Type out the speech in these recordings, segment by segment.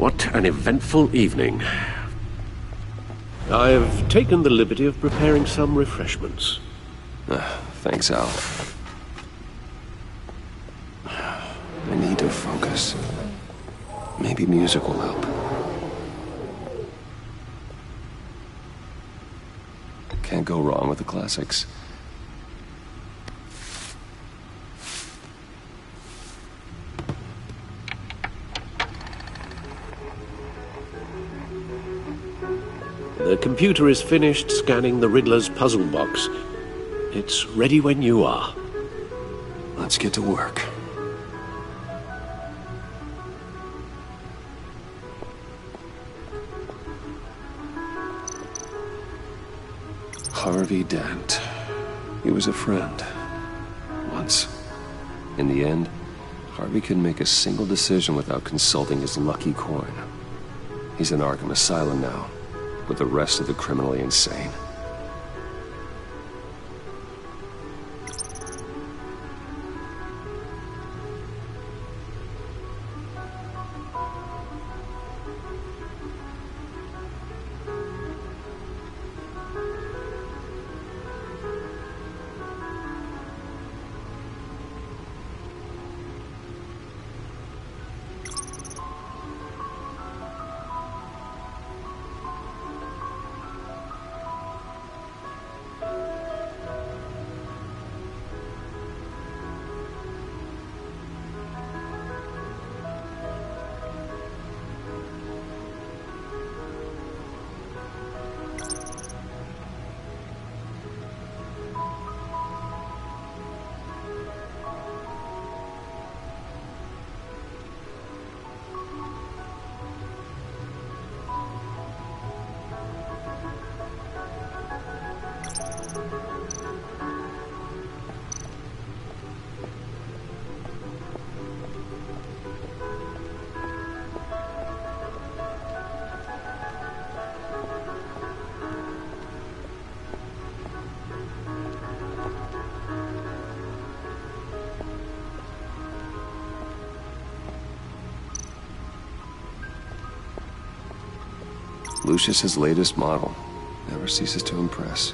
What an eventful evening. I've taken the liberty of preparing some refreshments. Thanks, Al. I need to focus. Maybe music will help. Can't go wrong with the classics. The computer is finished scanning the Riddler's puzzle box. It's ready when you are. Let's get to work. Harvey Dent. He was a friend. Once. In the end, Harvey couldn't make a single decision without consulting his lucky coin. He's in Arkham Asylum now, with the rest of the criminally insane. Lucius's latest model never ceases to impress.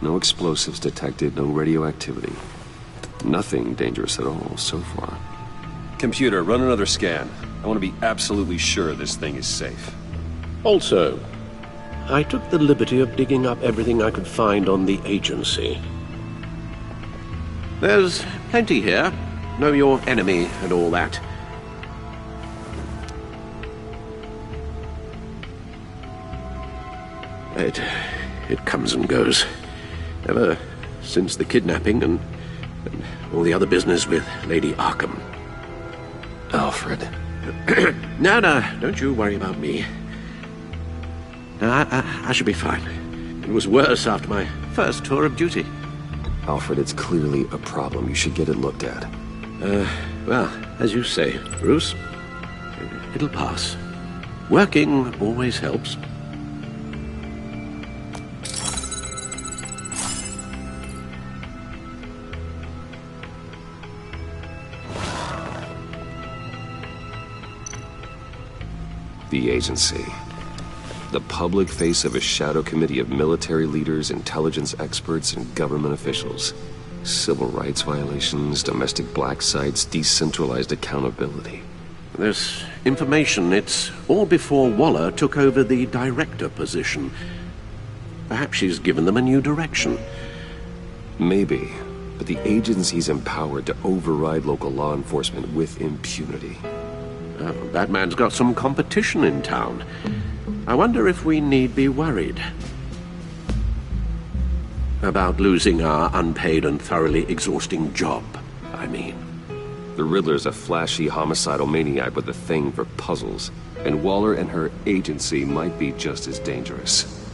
No explosives detected, no radioactivity. Nothing dangerous at all so far. Computer, run another scan. I want to be absolutely sure this thing is safe. Also, I took the liberty of digging up everything I could find on the agency. There's plenty here. Know your enemy and all that. It comes and goes. Ever since the kidnapping and all the other business with Lady Arkham. Alfred. No, don't you worry about me. No, I should be fine. It was worse after my first tour of duty. Alfred, it's clearly a problem. You should get it looked at. Well, as you say, Bruce, it'll pass. Working always helps. The agency. The public face of a shadow committee of military leaders, intelligence experts, and government officials. Civil rights violations, domestic black sites, decentralized accountability. This information, it's all before Waller took over the director position. Perhaps she's given them a new direction. Maybe, but the agency's empowered to override local law enforcement with impunity. That man's got some competition in town. I wonder if we need be worried about losing our unpaid and thoroughly exhausting job, I mean. The Riddler's a flashy homicidal maniac with a thing for puzzles, and Waller and her agency might be just as dangerous.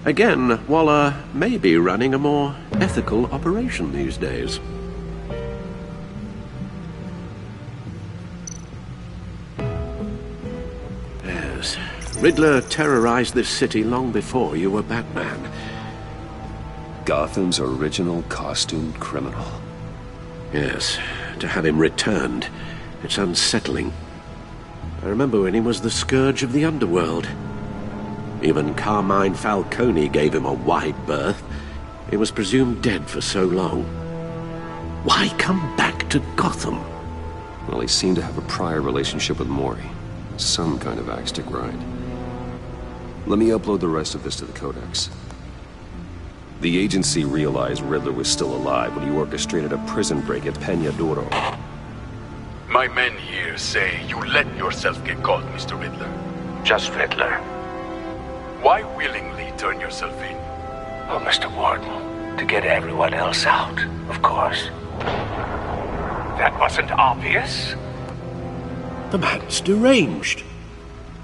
Again, Waller may be running a more ethical operation these days. Yes, Riddler terrorized this city long before you were Batman. Gotham's original costumed criminal. Yes, to have him returned, it's unsettling. I remember when he was the scourge of the underworld. Even Carmine Falcone gave him a wide berth. He was presumed dead for so long. Why come back to Gotham? Well, he seemed to have a prior relationship with Mori. Some kind of axe to grind. Let me upload the rest of this to the Codex. The agency realized Riddler was still alive when he orchestrated a prison break at Peña Duro. My men here say you let yourself get caught, Mr. Riddler. Just Riddler. Why willingly turn yourself in? Oh, Mr. Warden, to get everyone else out, of course. That wasn't obvious? The man's deranged.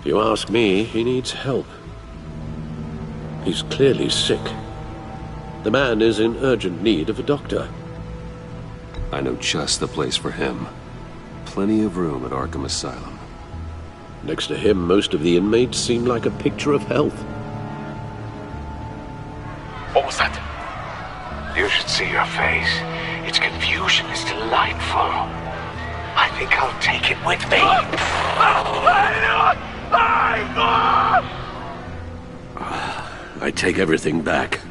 If you ask me, he needs help. He's clearly sick. The man is in urgent need of a doctor. I know just the place for him. Plenty of room at Arkham Asylum. Next to him, most of the inmates seem like a picture of health. What was that? You should see your face. Its confusion is delightful. I think I'll take it with me. I take everything back.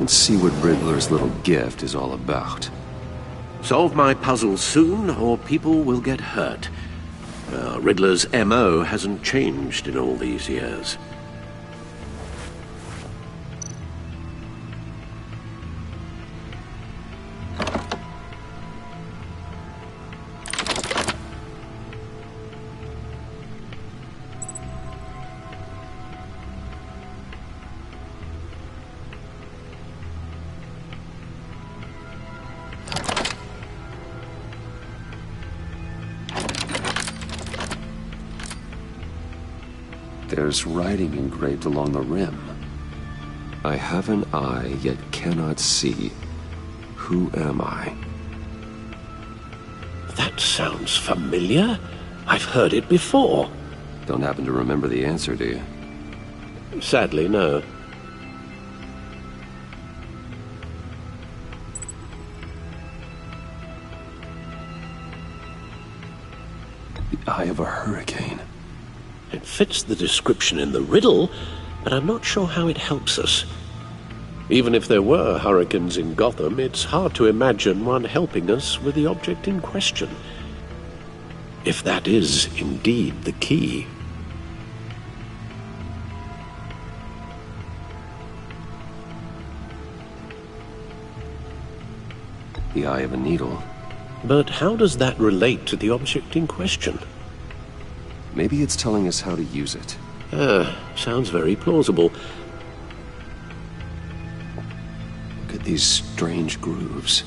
and see what Riddler's little gift is all about. Solve my puzzle soon, or people will get hurt. Riddler's MO hasn't changed in all these years. There's writing engraved along the rim. I have an eye, yet cannot see. Who am I? That sounds familiar. I've heard it before. Don't happen to remember the answer, do you? Sadly, no. The eye of a hurricane. It fits the description in the riddle, but I'm not sure how it helps us. Even if there were hurricanes in Gotham, it's hard to imagine one helping us with the object in question. If that is indeed the key. The eye of a needle. But how does that relate to the object in question? Maybe it's telling us how to use it. Sounds very plausible. Look at these strange grooves.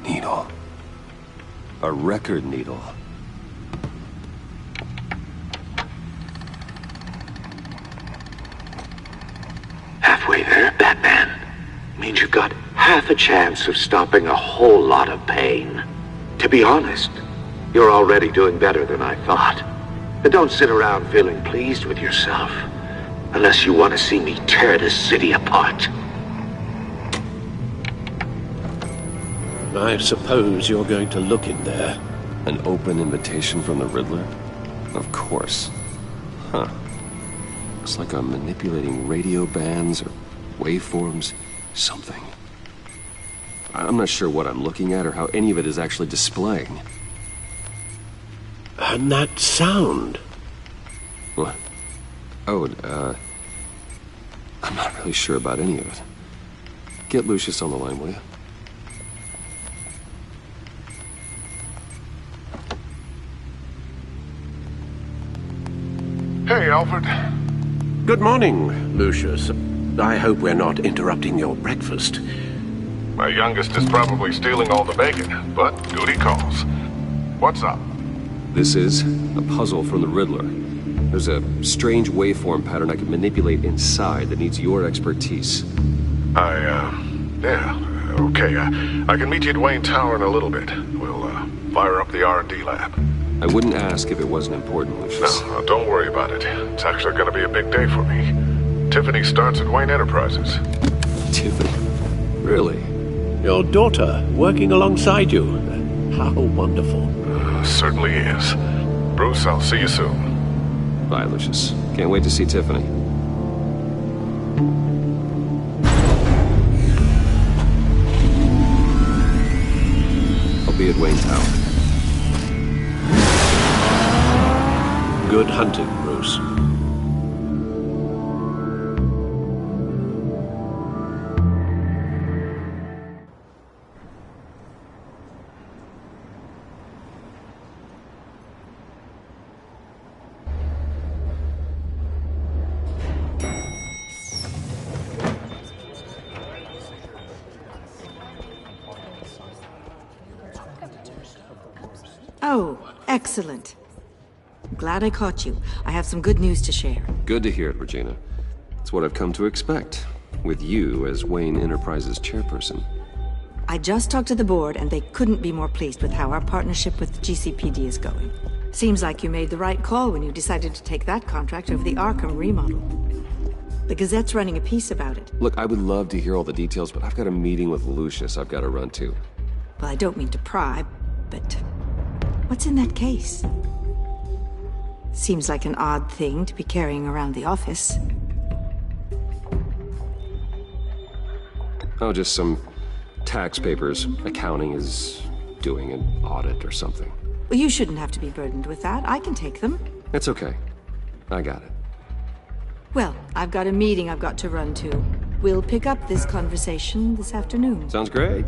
Needle. A record needle. Halfway there, Batman. Means you've got half a chance of stopping a whole lot of pain. To be honest, you're already doing better than I thought. But don't sit around feeling pleased with yourself, unless you want to see me tear this city apart. I suppose you're going to look in there. An open invitation from the Riddler? Of course. Huh. Looks like I'm manipulating radio bands or waveforms. Something. I'm not sure what I'm looking at or how any of it is actually displaying. And that sound. What? Oh, I'm not really sure about any of it. Get Lucius on the line, will you? Hey, Alfred. Good morning, Lucius. I hope we're not interrupting your breakfast. My youngest is probably stealing all the bacon, but duty calls. What's up? This is a puzzle from the Riddler. There's a strange waveform pattern I can manipulate inside that needs your expertise. Yeah, okay. I can meet you at Wayne Tower in a little bit. We'll, fire up the R&D lab. I wouldn't ask if it wasn't important, Lucius. No, don't worry about it. It's actually gonna be a big day for me. Tiffany starts at Wayne Enterprises. Tiffany? Really? Your daughter working alongside you. How wonderful. Certainly is. Bruce, I'll see you soon. Bye, Lucius. Can't wait to see Tiffany. I'll be at Wayne Tower. Good hunting, Bruce. Oh, excellent. Glad I caught you. I have some good news to share. Good to hear it, Regina. It's what I've come to expect, with you as Wayne Enterprises chairperson. I just talked to the board, and they couldn't be more pleased with how our partnership with GCPD is going. Seems like you made the right call when you decided to take that contract over the Arkham remodel. The Gazette's running a piece about it. Look, I would love to hear all the details, but I've got a meeting with Lucius I've got to run to. Well, I don't mean to pry, but what's in that case? Seems like an odd thing to be carrying around the office. Oh, just some tax papers. Accounting is doing an audit or something. Well, you shouldn't have to be burdened with that. I can take them. It's okay. I got it. Well, I've got a meeting I've got to run to. We'll pick up this conversation this afternoon. Sounds great.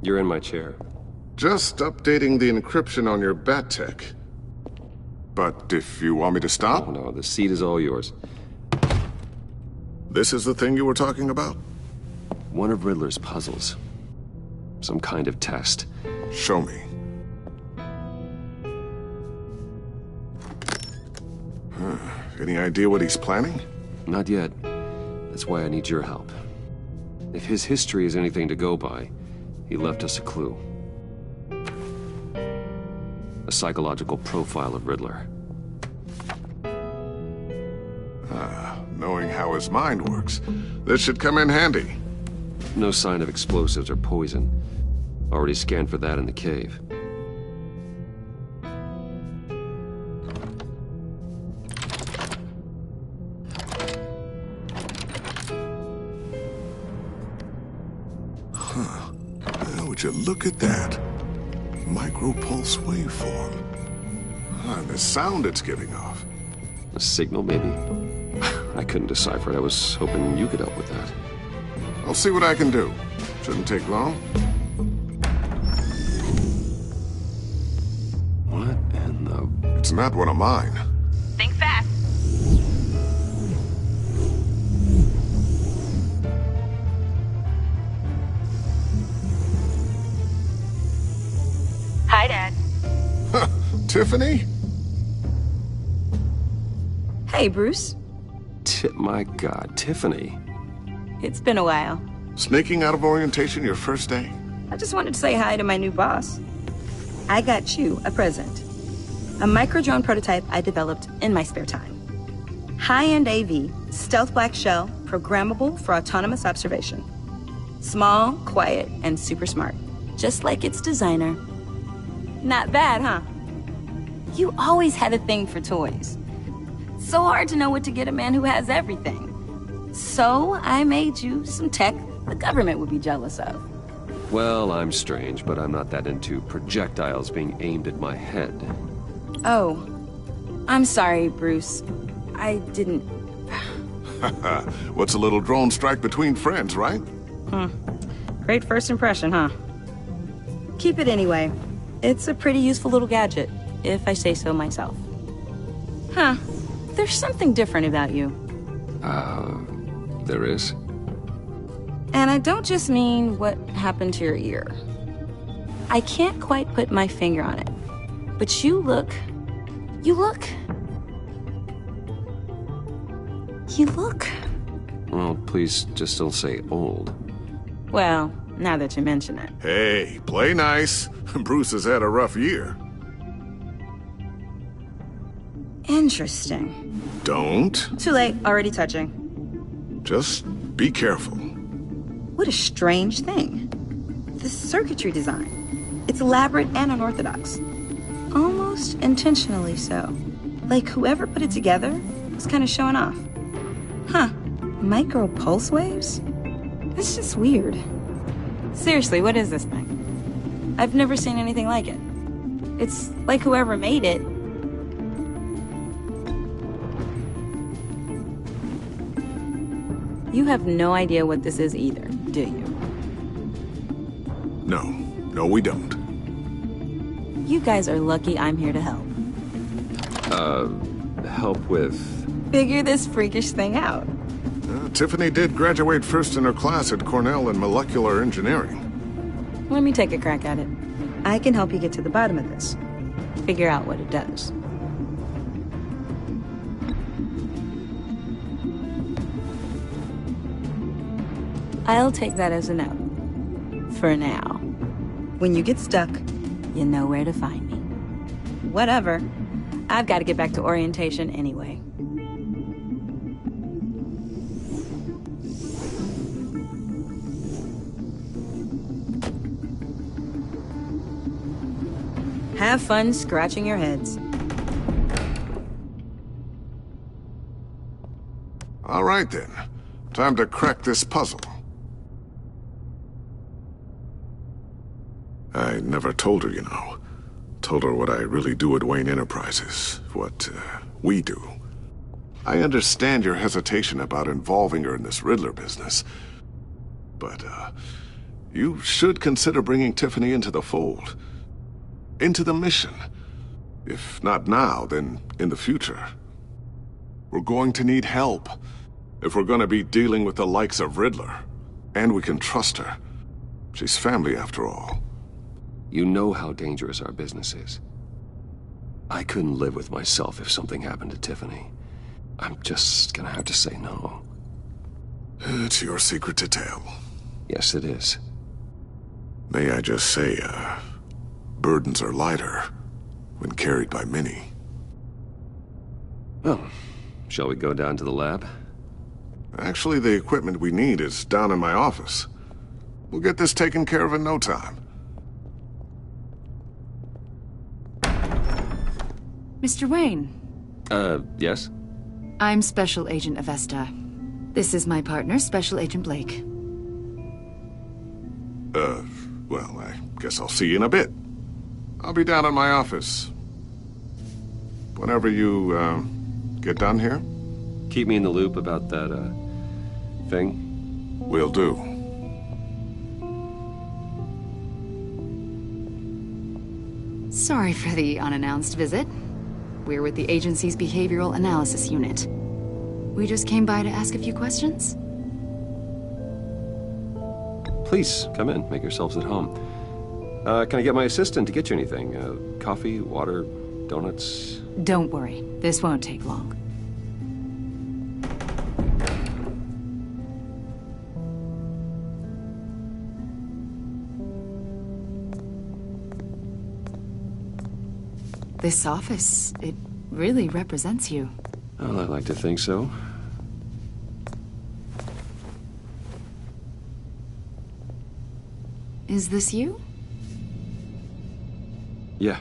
You're in my chair. Just updating the encryption on your bat tech. But if you want me to stop, Oh no, the seat is all yours. this is the thing you were talking about? One of Riddler's puzzles. Some kind of test. Show me. Any idea what he's planning? Not yet. That's why I need your help. If his history is anything to go by, he left us a clue. A psychological profile of Riddler. Knowing how his mind works, this should come in handy. No sign of explosives or poison. Already scanned for that in the cave. Would you look at that? Micropulse waveform. The sound it's giving off. A signal, maybe? I couldn't decipher it. I was hoping you could help with that. I'll see what I can do. Shouldn't take long. What in the... It's not one of mine. Think fast. Hi, Dad. Tiffany? Hey, Bruce. My God, Tiffany. It's been a while. Sneaking out of orientation your first day? I just wanted to say hi to my new boss. I got you a present. A micro-drone prototype I developed in my spare time. High-end AV, stealth black shell, programmable for autonomous observation. Small, quiet, and super smart. Just like its designer. Not bad, huh? You always had a thing for toys. So hard to know what to get a man who has everything. So I made you some tech the government would be jealous of. Well, I'm strange, but I'm not that into projectiles being aimed at my head. Oh, I'm sorry, Bruce. I didn't... What's a little drone strike between friends, right? Great first impression, huh? Keep it anyway. It's a pretty useful little gadget, if I say so myself. Huh. There's something different about you. There is? And I don't just mean what happened to your ear. I can't quite put my finger on it. But you look... Well, please just don't say old. Well, now that you mention it. Hey, play nice. Bruce has had a rough year. Interesting. Don't. Too late, already touching. Just be careful. What a strange thing. The circuitry design. It's elaborate and unorthodox. Almost intentionally so. Like whoever put it together was kind of showing off. Huh. Micro pulse waves? That's just weird. Seriously, what is this thing? I've never seen anything like it. It's like whoever made it. You have no idea what this is either, do you? No, we don't. You guys are lucky I'm here to help. Help with... Figure this freakish thing out. Tiffany did graduate first in her class at Cornell in molecular engineering. Let me take a crack at it. I can help you get to the bottom of this. Figure out what it does. I'll take that as a no. For now. When you get stuck, you know where to find me. Whatever. I've got to get back to orientation anyway. Have fun scratching your heads. All right, then. Time to crack this puzzle. I never told her, you know. Told her what I really do at Wayne Enterprises. What, we do. I understand your hesitation about involving her in this Riddler business. But, you should consider bringing Tiffany into the fold. Into the mission. If not now, then in the future. We're going to need help. If we're gonna be dealing with the likes of Riddler. And we can trust her. She's family after all. You know how dangerous our business is. I couldn't live with myself if something happened to Tiffany. I'm just gonna have to say no. It's your secret to tell. Yes, it is. May I just say, burdens are lighter when carried by many. Well, shall we go down to the lab? Actually, the equipment we need is down in my office. We'll get this taken care of in no time. Mr. Wayne. Yes? I'm Special Agent Avesta. This is my partner, Special Agent Blake. Well, I guess I'll see you in a bit. I'll be down in my office. Whenever you, get done here? Keep me in the loop about that, thing? Will do. Sorry for the unannounced visit. We're with the agency's Behavioral Analysis Unit. We just came by to ask a few questions. Please, come in. Make yourselves at home. Can I get my assistant to get you anything? Coffee, water, donuts? Don't worry. This won't take long. This office, it really represents you. Well, I'd like to think so. Is this you? Yeah.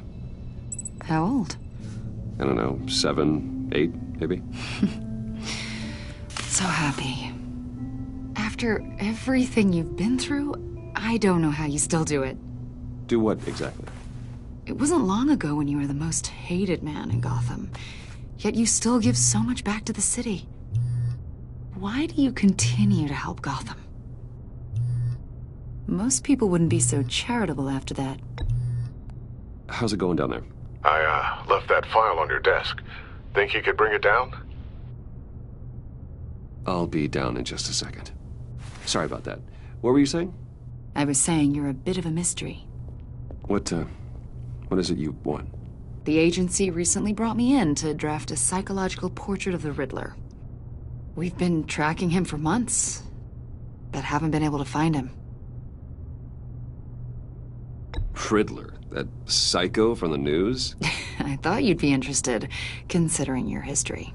How old? I don't know, 7, 8, maybe? So happy. After everything you've been through, I don't know how you still do it. Do what, exactly? It wasn't long ago when you were the most hated man in Gotham. Yet you still give so much back to the city. Why do you continue to help Gotham? Most people wouldn't be so charitable after that. How's it going down there? I, left that file on your desk. Think you could bring it down? I'll be down in just a second. Sorry about that. What were you saying? I was saying you're a bit of a mystery. What is it you want? The agency recently brought me in to draft a psychological portrait of the Riddler. We've been tracking him for months, but haven't been able to find him. Riddler? That psycho from the news? I thought you'd be interested, considering your history.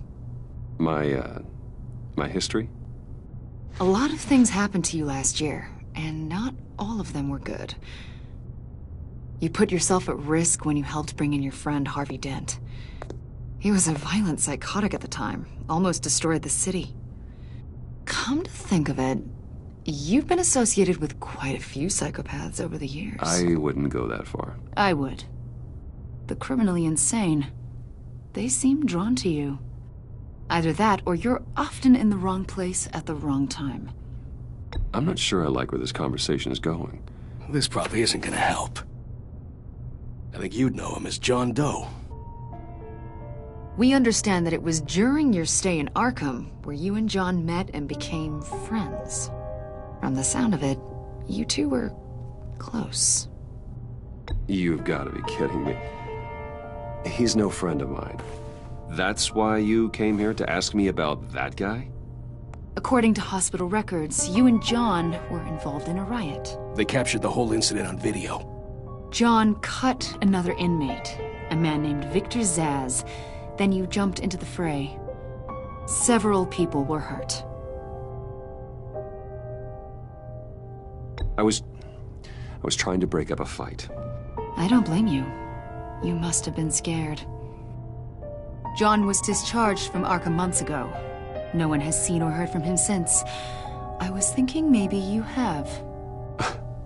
My history? A lot of things happened to you last year, and not all of them were good. You put yourself at risk when you helped bring in your friend Harvey Dent. He was a violent psychotic at the time, almost destroyed the city. Come to think of it, you've been associated with quite a few psychopaths over the years. I wouldn't go that far. I would. The criminally insane. They seem drawn to you. Either that, or you're often in the wrong place at the wrong time. I'm not sure I like where this conversation is going. This probably isn't gonna help. I think you'd know him as John Doe. We understand that it was during your stay in Arkham where you and John met and became friends. From the sound of it, you two were close. You've got to be kidding me. He's no friend of mine. That's why you came here to ask me about that guy? According to hospital records, you and John were involved in a riot. They captured the whole incident on video. John cut another inmate, a man named Victor Zaz. Then you jumped into the fray. Several people were hurt. I was trying to break up a fight. I don't blame you. You must have been scared. John was discharged from Arkham months ago. No one has seen or heard from him since. I was thinking maybe you have.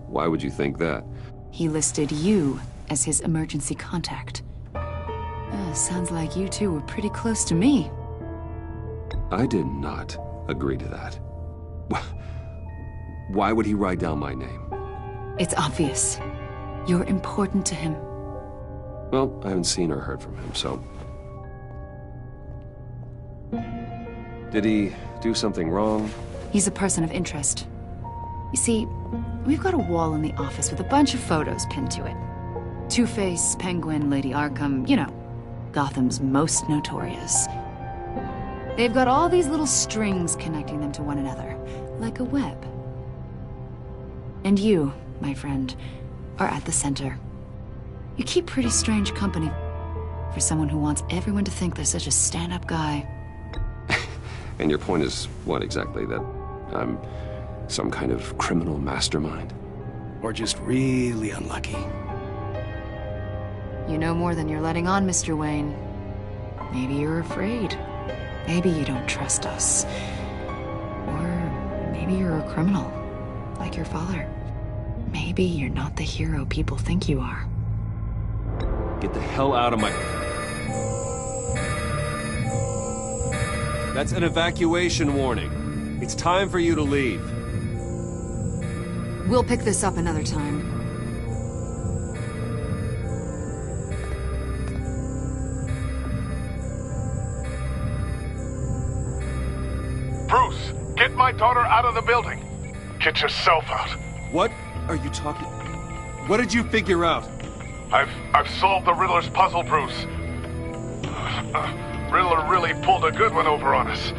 Why would you think that? He listed you as his emergency contact. Sounds like you two were pretty close to me. I did not agree to that. Why would he write down my name? It's obvious. You're important to him. Well, I haven't seen or heard from him, so... Did he do something wrong? He's a person of interest. You see, we've got a wall in the office with a bunch of photos pinned to it. Two-Face, Penguin, Lady Arkham, you know, Gotham's most notorious. They've got all these little strings connecting them to one another, like a web. And you, my friend, are at the center. You keep pretty strange company for someone who wants everyone to think they're such a stand-up guy. And your point is what exactly? That I'm some kind of criminal mastermind? Or just really unlucky? You know more than you're letting on, Mr. Wayne. Maybe you're afraid. Maybe you don't trust us. Or maybe you're a criminal, like your father. Maybe you're not the hero people think you are. Get the hell out of my... That's an evacuation warning. It's time for you to leave. We'll pick this up another time. Bruce, get my daughter out of the building. Get yourself out. What are you talking... What did you figure out? I've solved the Riddler's puzzle, Bruce. Riddler really pulled a good one over on us.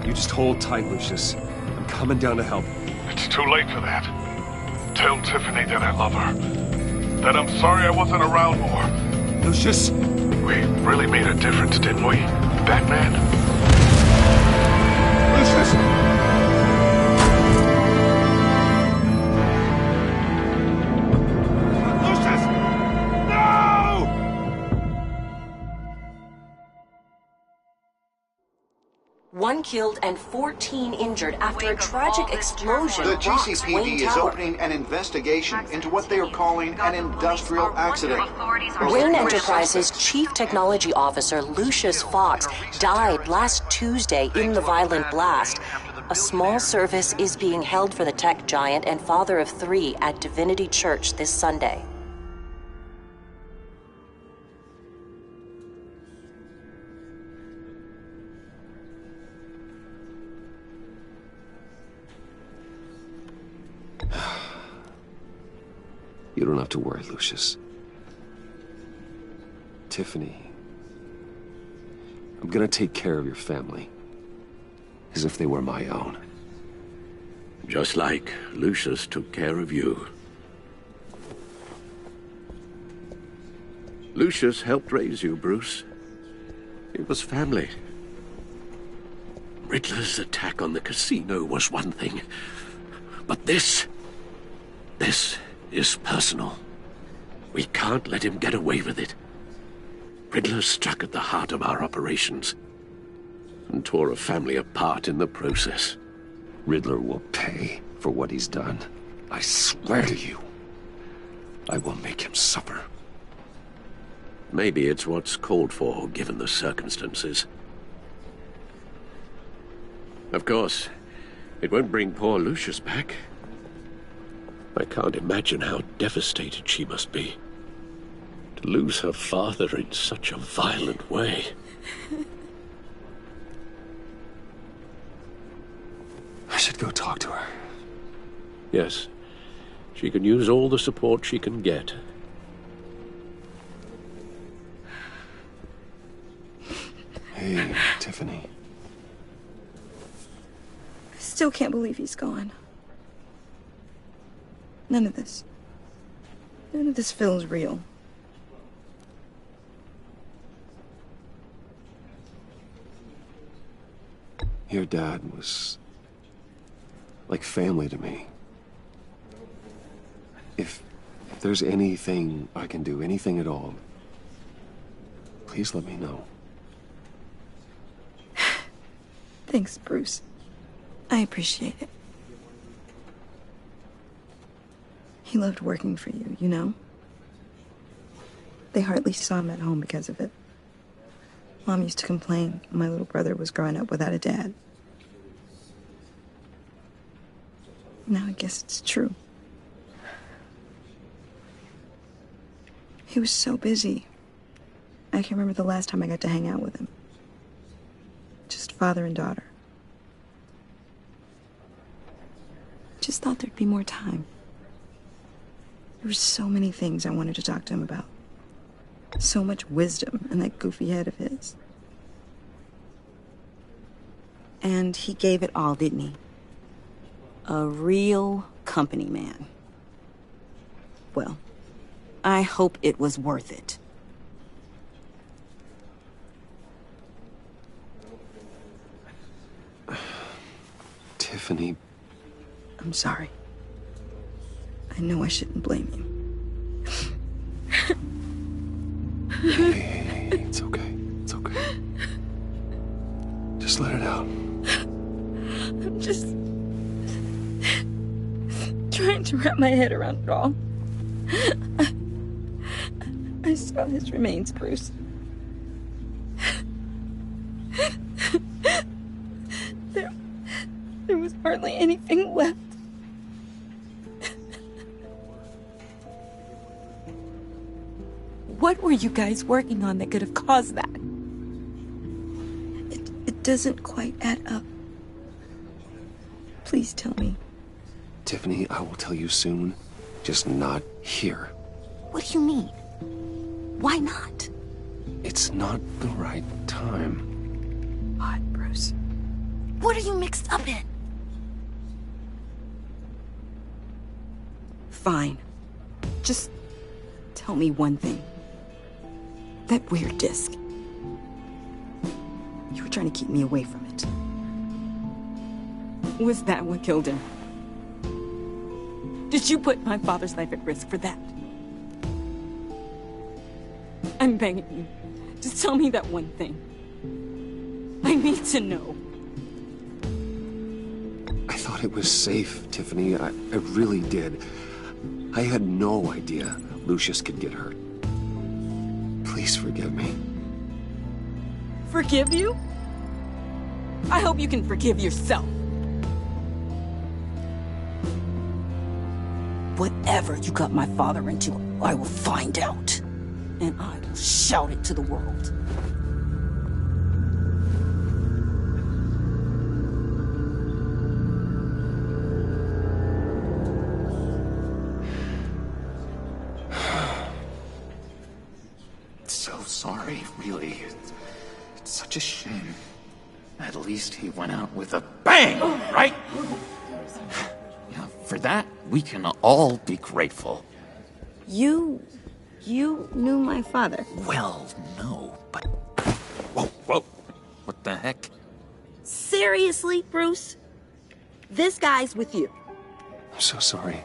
You just hold tight, Lucius. I'm coming down to help. It's too late for that. Tell Tiffany that I love her. That I'm sorry I wasn't around more. Lucius! We really made a difference, didn't we, Batman? Lucius! One killed and 14 injured after a tragic explosion. The rocks GCPD Wayne is Tower. opening an investigation into what they are calling an industrial accident. Wayne Enterprises' chief technology officer, Lucius Fox, died last Tuesday in the violent blast. A small service is being held for the tech giant and father of 3 at Divinity Church this Sunday. You don't have to worry, Lucius. Tiffany, I'm gonna take care of your family. As if they were my own. Just like Lucius took care of you. Lucius helped raise you, Bruce. It was family. Riddler's attack on the casino was one thing. But this is personal. We can't let him get away with it. Riddler struck at the heart of our operations and tore a family apart in the process. Riddler will pay for what he's done. I swear to you, I will make him suffer. Maybe it's what's called for, given the circumstances. Of course, it won't bring poor Lucius back. I can't imagine how devastated she must be. To lose her father in such a violent way. I should go talk to her. Yes. She can use all the support she can get. Hey, Tiffany. still can't believe he's gone. None of this feels real. Your dad was like family to me. If there's anything I can do, anything at all, please let me know. Thanks, Bruce. I appreciate it. He loved working for you, you know? They hardly saw him at home because of it. Mom used to complain my little brother was growing up without a dad. Now I guess it's true. He was so busy. I can't remember the last time I got to hang out with him. Just father and daughter. Just thought there'd be more time. There were so many things I wanted to talk to him about. So much wisdom in that goofy head of his. And he gave it all, didn't he? A real company man. Well, I hope it was worth it. Tiffany. I'm sorry. I know I shouldn't blame you. Hey, it's okay. It's okay. Just let it out. I'm just trying to wrap my head around it all. I saw his remains, Bruce. There was hardly anything left. What were you guys working on that could have caused that? It doesn't quite add up. Please tell me. Tiffany, I will tell you soon. Just not here. What do you mean? Why not? It's not the right time. Odd, Bruce. What are you mixed up in? Fine. Just tell me one thing. That weird disc. You were trying to keep me away from it. Was that what killed him? Did you put my father's life at risk for that? I'm begging you. Just tell me that one thing. I need to know. I thought it was safe, Tiffany. I really did. I had no idea Lucius could get hurt. Please forgive me. Forgive you? I hope you can forgive yourself. Whatever you got my father into, I will find out. And I will shout it to the world. So sorry, really. It's such a shame. At least he went out with a bang, right? Yeah, for that, we can all be grateful. You knew my father? Well, no, but... Whoa. What the heck? Seriously, Bruce? This guy's with you. I'm so sorry.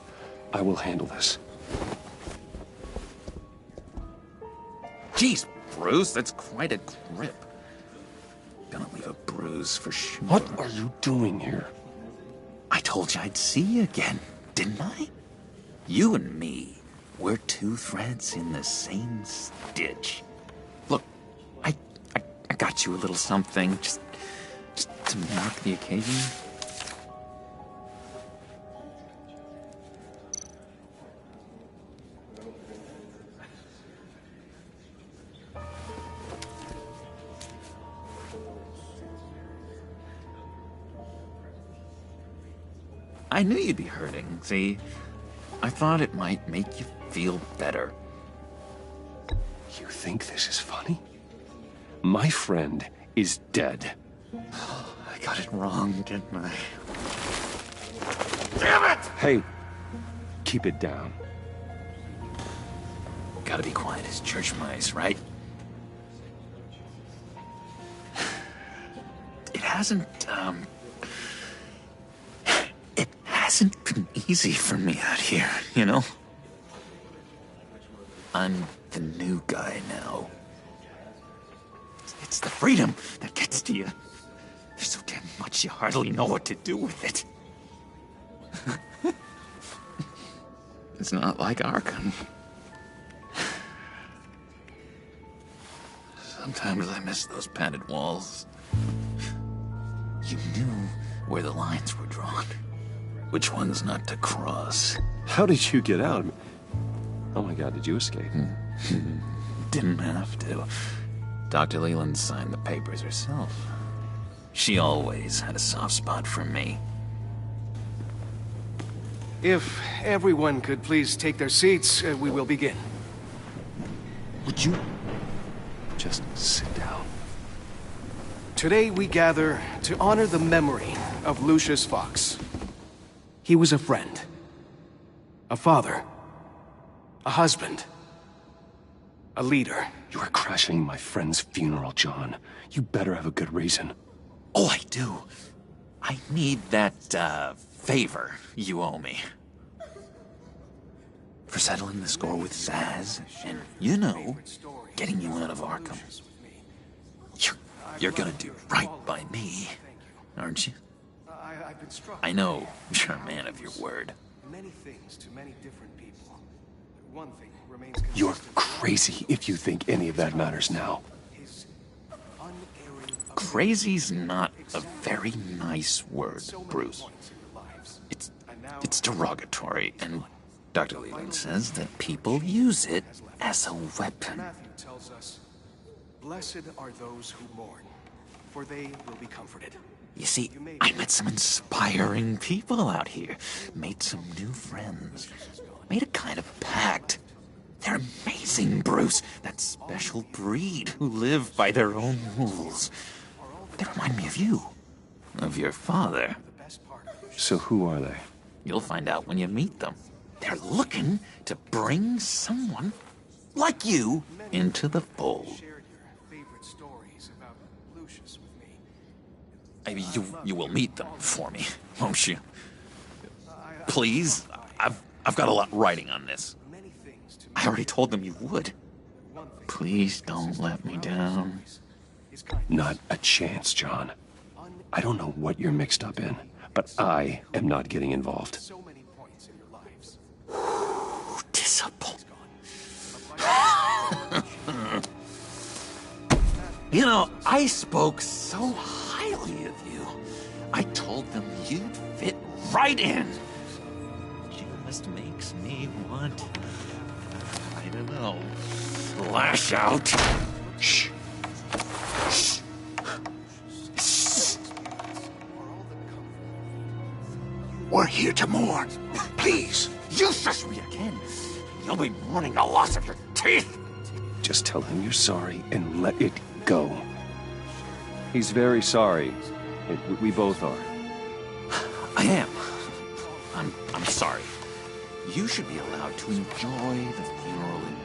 I will handle this. Jeez, Bruce, that's quite a grip. Gonna leave a bruise for sure. What are you doing here? I told you I'd see you again, didn't I? You and me, we're two threads in the same stitch. Look, I got you a little something, just to mark the occasion. I knew you'd be hurting, see? I thought it might make you feel better. You think this is funny? My friend is dead. I got it wrong, didn't I? damn it! Hey, keep it down. Gotta be quiet as church mice, right? It hasn't been easy for me out here, you know? I'm the new guy now. It's the freedom that gets to you. There's so damn much you hardly know what to do with it. It's not like Arkham. Sometimes I miss those padded walls. You knew where the lines were drawn. Which ones not to cross. How did you get out? Oh my God, did you escape? Didn't have to. Dr. Leland signed the papers herself. She always had a soft spot for me. If everyone could please take their seats, we will begin. Would you just sit down? Today we gather to honor the memory of Lucius Fox. He was a friend, a father, a husband, a leader. You are crashing my friend's funeral, John. You better have a good reason. Oh, I do. I need that, favor you owe me. For settling the score with Zaz, and, you know, getting you out of Arkham. You're gonna do right by me, aren't you? I know you're a man of your word. Many things to many different people. One thing remains. You're crazy if you think any of that matters now. Crazy's not a very nice word, Bruce. It's derogatory, and Dr. Leland says that people use it as a weapon. Matthew tells us, "Blessed are those who mourn, for they will be comforted." You see, I met some inspiring people out here. Made some new friends. Made a kind of pact. They're amazing, Bruce. That special breed who live by their own rules. They remind me of you. Of your father. So who are they? You'll find out when you meet them. They're looking to bring someone like you into the fold. You will meet them for me, won't you? Please, I've got a lot writing on this. I already told them you would. Please don't let me down. Not a chance, John. I don't know what you're mixed up in, but I am not getting involved. Disappoint. You know, I spoke so highly of you. I told them you'd fit right in. Just makes me want, I don't know, lash out. Shh. Shh. Shh. We're here to mourn. Please, you shush me again. You'll be mourning the loss of your teeth. Just tell him you're sorry and let it go. He's very sorry. We both are. I am. I'm sorry. You should be allowed to enjoy the funeral in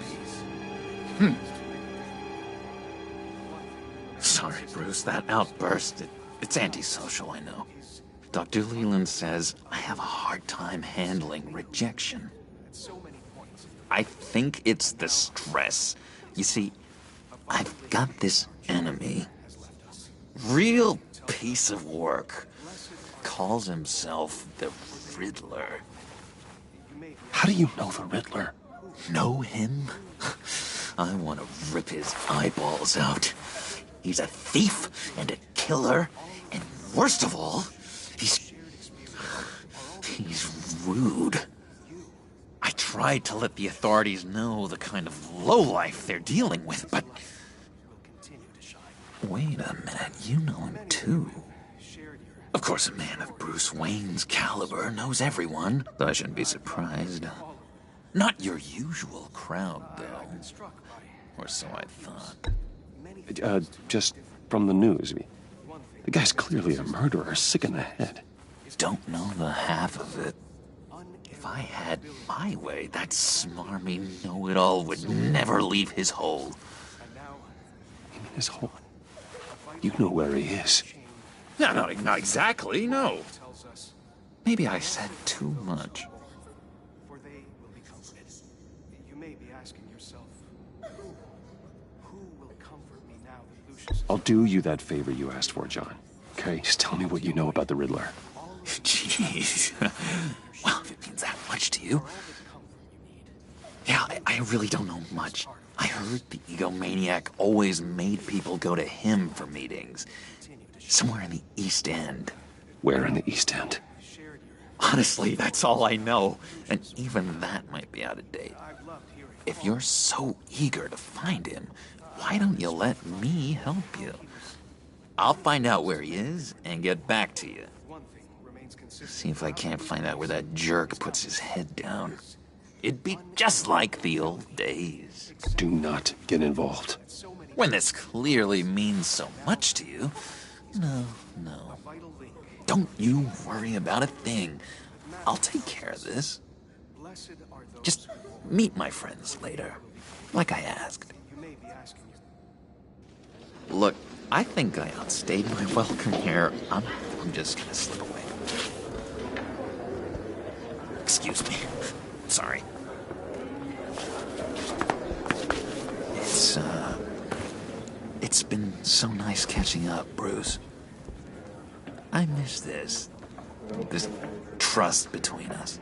peace. Sorry, Bruce, that outburst, it's antisocial, I know. Dr. Leland says I have a hard time handling rejection. I think it's the stress. You see, I've got this enemy. Real piece of work. Calls himself the Riddler. How do you know the Riddler? Know him? I want to rip his eyeballs out. He's a thief and a killer, and worst of all, he's rude. I tried to let the authorities know the kind of lowlife they're dealing with, but... Wait a minute, you know him too. Of course, a man of Bruce Wayne's caliber knows everyone, though I shouldn't be surprised. Not your usual crowd, though. Or so I thought. Just from the news. The guy's clearly a murderer, sick in the head. Don't know the half of it. If I had my way, that smarmy know-it-all would never leave his hole. You mean his hole? You know where he is. No, not exactly, no. Maybe I said too much. For they will be comforted. You may be asking yourself, who will comfort me now that Lucius... I'll do you that favor you asked for, John. Okay, just tell me what you know about the Riddler. Jeez. Well, if it means that much to you. Yeah, I really don't know much. I heard the egomaniac always made people go to him for meetings. Somewhere in the East End. Where in the East End? Honestly, that's all I know. And even that might be out of date. If you're so eager to find him, why don't you let me help you? I'll find out where he is and get back to you. See if I can't find out where that jerk puts his head down. It'd be just like the old days. Do not get involved. When this clearly means so much to you. No. Don't you worry about a thing. I'll take care of this. Just meet my friends later, like I asked. Look, I think I outstayed my welcome here. I'm just gonna slip away. Excuse me. Sorry. It's been so nice catching up, Bruce. I miss this trust between us.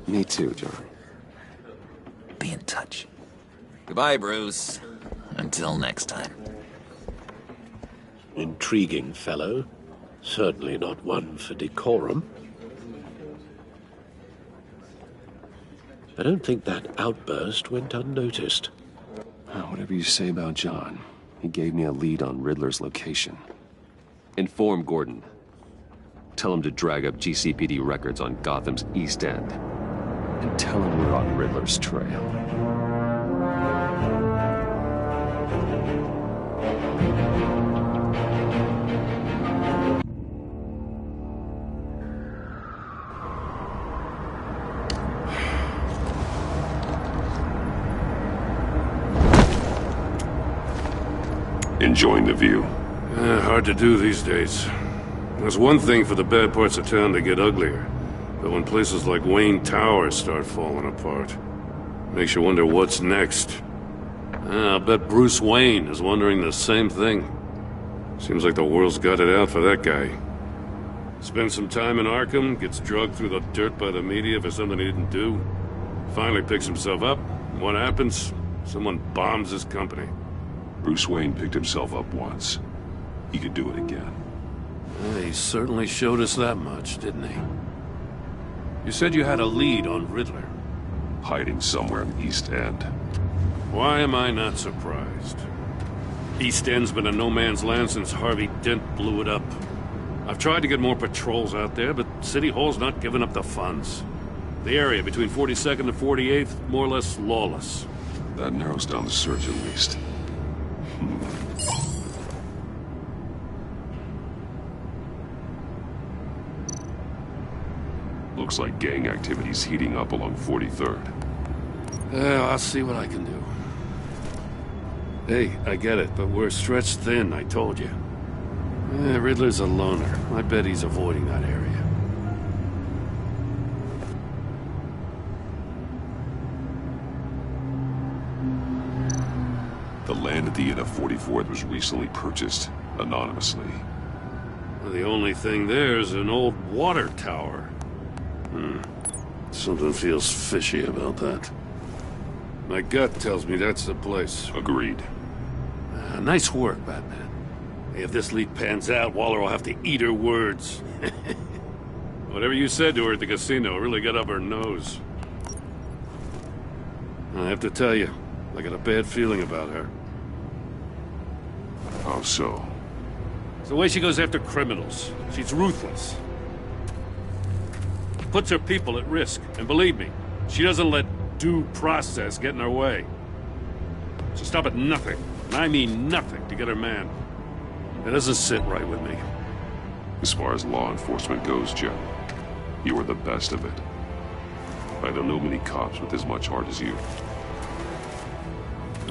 Me too, John. Be in touch. Goodbye, Bruce. Until next time. Intriguing fellow. Certainly not one for decorum. I don't think that outburst went unnoticed. Whatever you say about John, he gave me a lead on Riddler's location. Inform Gordon. Tell him to drag up GCPD records on Gotham's East End. And tell him we're on Riddler's trail. Enjoying the view. Hard to do these days. There's one thing for the bad parts of town to get uglier, but when places like Wayne Tower start falling apart, makes you wonder what's next. I'll bet Bruce Wayne is wondering the same thing. Seems like the world's got it out for that guy. Spends some time in Arkham, gets drugged through the dirt by the media for something he didn't do. Finally picks himself up. What happens? Someone bombs his company. Bruce Wayne picked himself up once. He could do it again. He certainly showed us that much, didn't he? You said you had a lead on Riddler. Hiding somewhere in the East End. Why am I not surprised? East End's been a no-man's land since Harvey Dent blew it up. I've tried to get more patrols out there, but City Hall's not giving up the funds. The area between 42nd and 48th, more or less lawless. That narrows down the search at least. Looks like gang activity's heating up along 43rd. I'll see what I can do. Hey, I get it, but we're stretched thin, I told you. Riddler's a loner. I bet he's avoiding that area. The land at the end of 44th was recently purchased, anonymously. The only thing there is an old water tower. Something feels fishy about that. My gut tells me that's the place. Agreed. Nice work, Batman. If this lead pans out, Waller will have to eat her words. Whatever you said to her at the casino really got up her nose. I have to tell you, I got a bad feeling about her. How so? It's the way she goes after criminals. She's ruthless. Puts her people at risk. And believe me, she doesn't let due process get in her way. She'll stop at nothing, and I mean nothing, to get her man. It doesn't sit right with me. As far as law enforcement goes, Joe, you are the best of it. I don't know many cops with as much heart as you.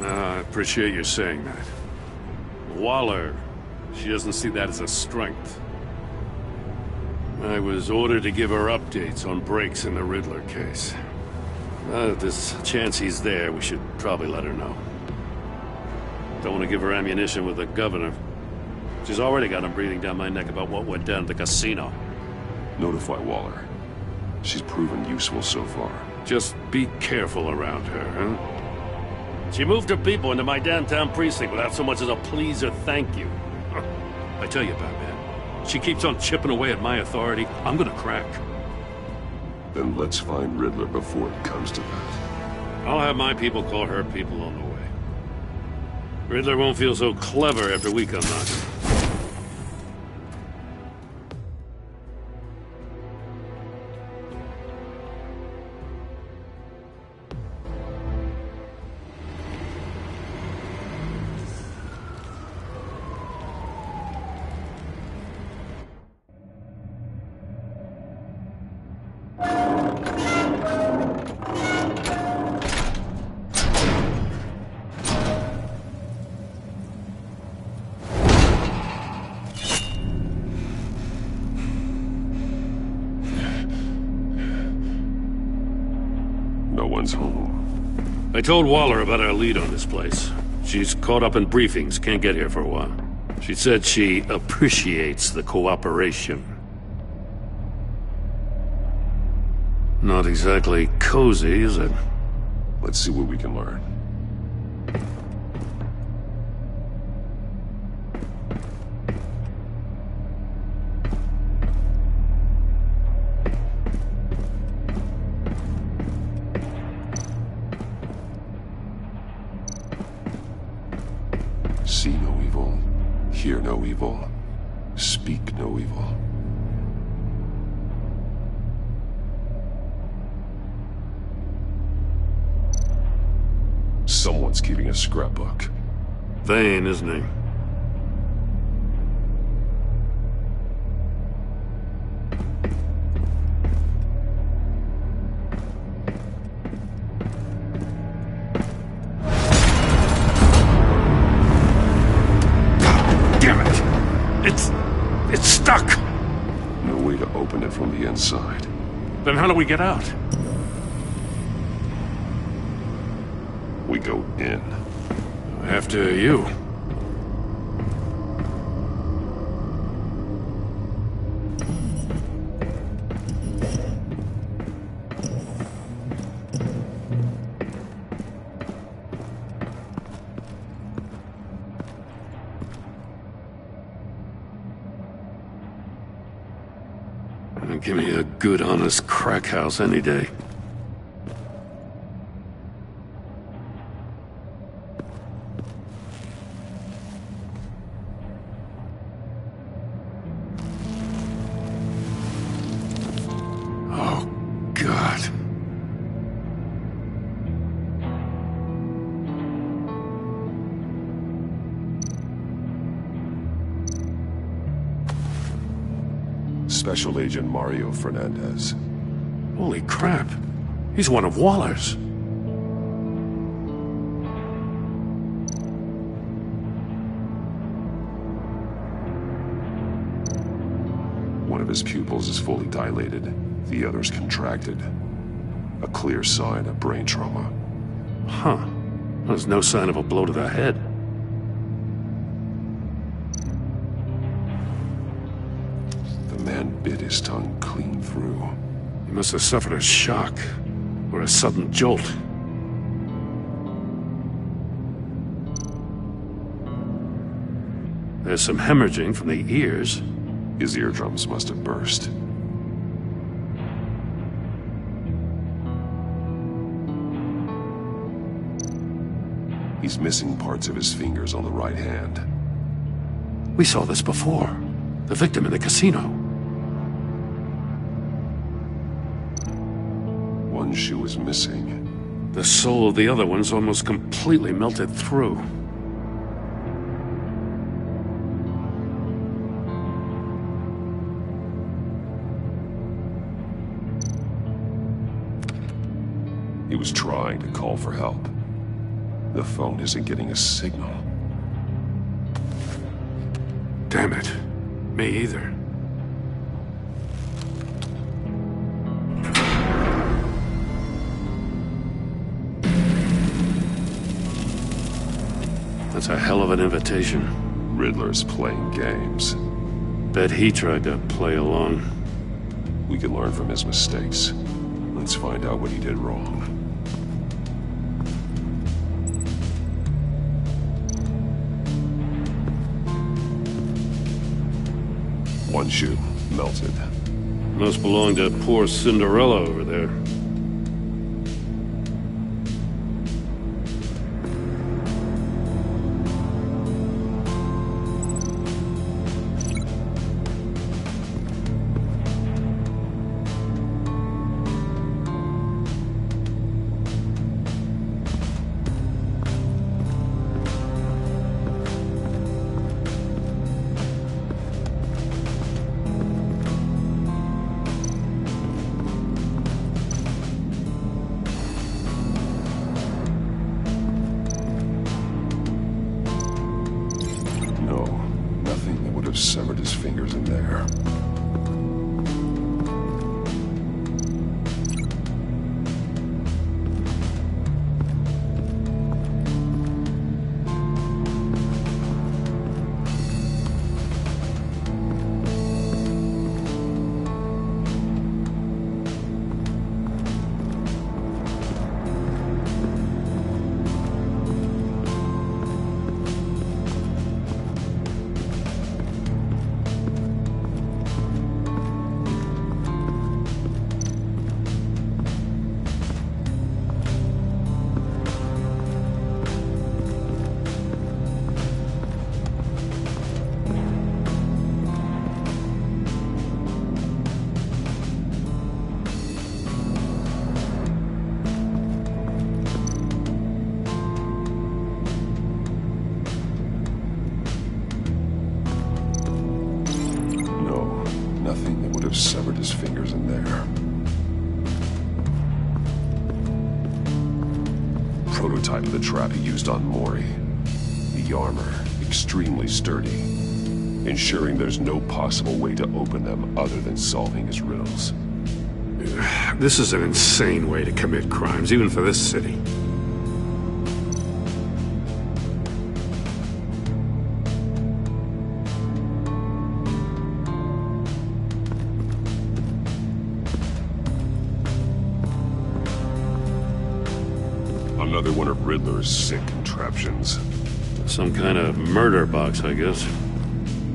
I appreciate you saying that. Waller, she doesn't see that as a strength. I was ordered to give her updates on breaks in the Riddler case. If there's a chance he's there, we should probably let her know. Don't want to give her ammunition with the governor. She's already got him breathing down my neck about what went down at the casino. Notify Waller. She's proven useful so far. Just be careful around her, huh? She moved her people into my downtown precinct without so much as a please or thank you. I tell you, Batman, she keeps on chipping away at my authority. I'm gonna crack. Then let's find Riddler before it comes to that. I'll have my people call her people on the way. Riddler won't feel so clever after we come knocking. Home. I told Waller about our lead on this place. She's caught up in briefings, can't get here for a while. She said she appreciates the cooperation. Not exactly cozy, is it? Let's see what we can learn. See no evil, hear no evil, speak no evil. Someone's keeping a scrapbook. Vain, isn't he? It's stuck! No way to open it from the inside. Then how do we get out? We go in. After you. Give me a good, honest crack house any day. Oh, God. Special Agent Mario Fernandez. Holy crap. He's one of Waller's. One of his pupils is fully dilated. The other's contracted. A clear sign of brain trauma. Huh. There's no sign of a blow to the head. The man bit his tongue clean through. He must have suffered a shock, or a sudden jolt. There's some hemorrhaging from the ears. His eardrums must have burst. He's missing parts of his fingers on the right hand. We saw this before. The victim in the casino. One shoe is missing. The sole of the other one's almost completely melted through. was trying to call for help. The phone isn't getting a signal. Damn it. Me either. That's a hell of an invitation. Riddler's playing games. Bet he tried to play along. We can learn from his mistakes. Let's find out what he did wrong. One shoe, melted. Must belong to poor Cinderella over there. Severed his fingers in there. Severed his fingers in there. Prototype of the trap he used on Mori. The armor, extremely sturdy, ensuring there's no possible way to open them other than solving his riddles. This is an insane way to commit crimes, even for this city. Another one of Riddler's sick contraptions. Some kind of murder box, I guess.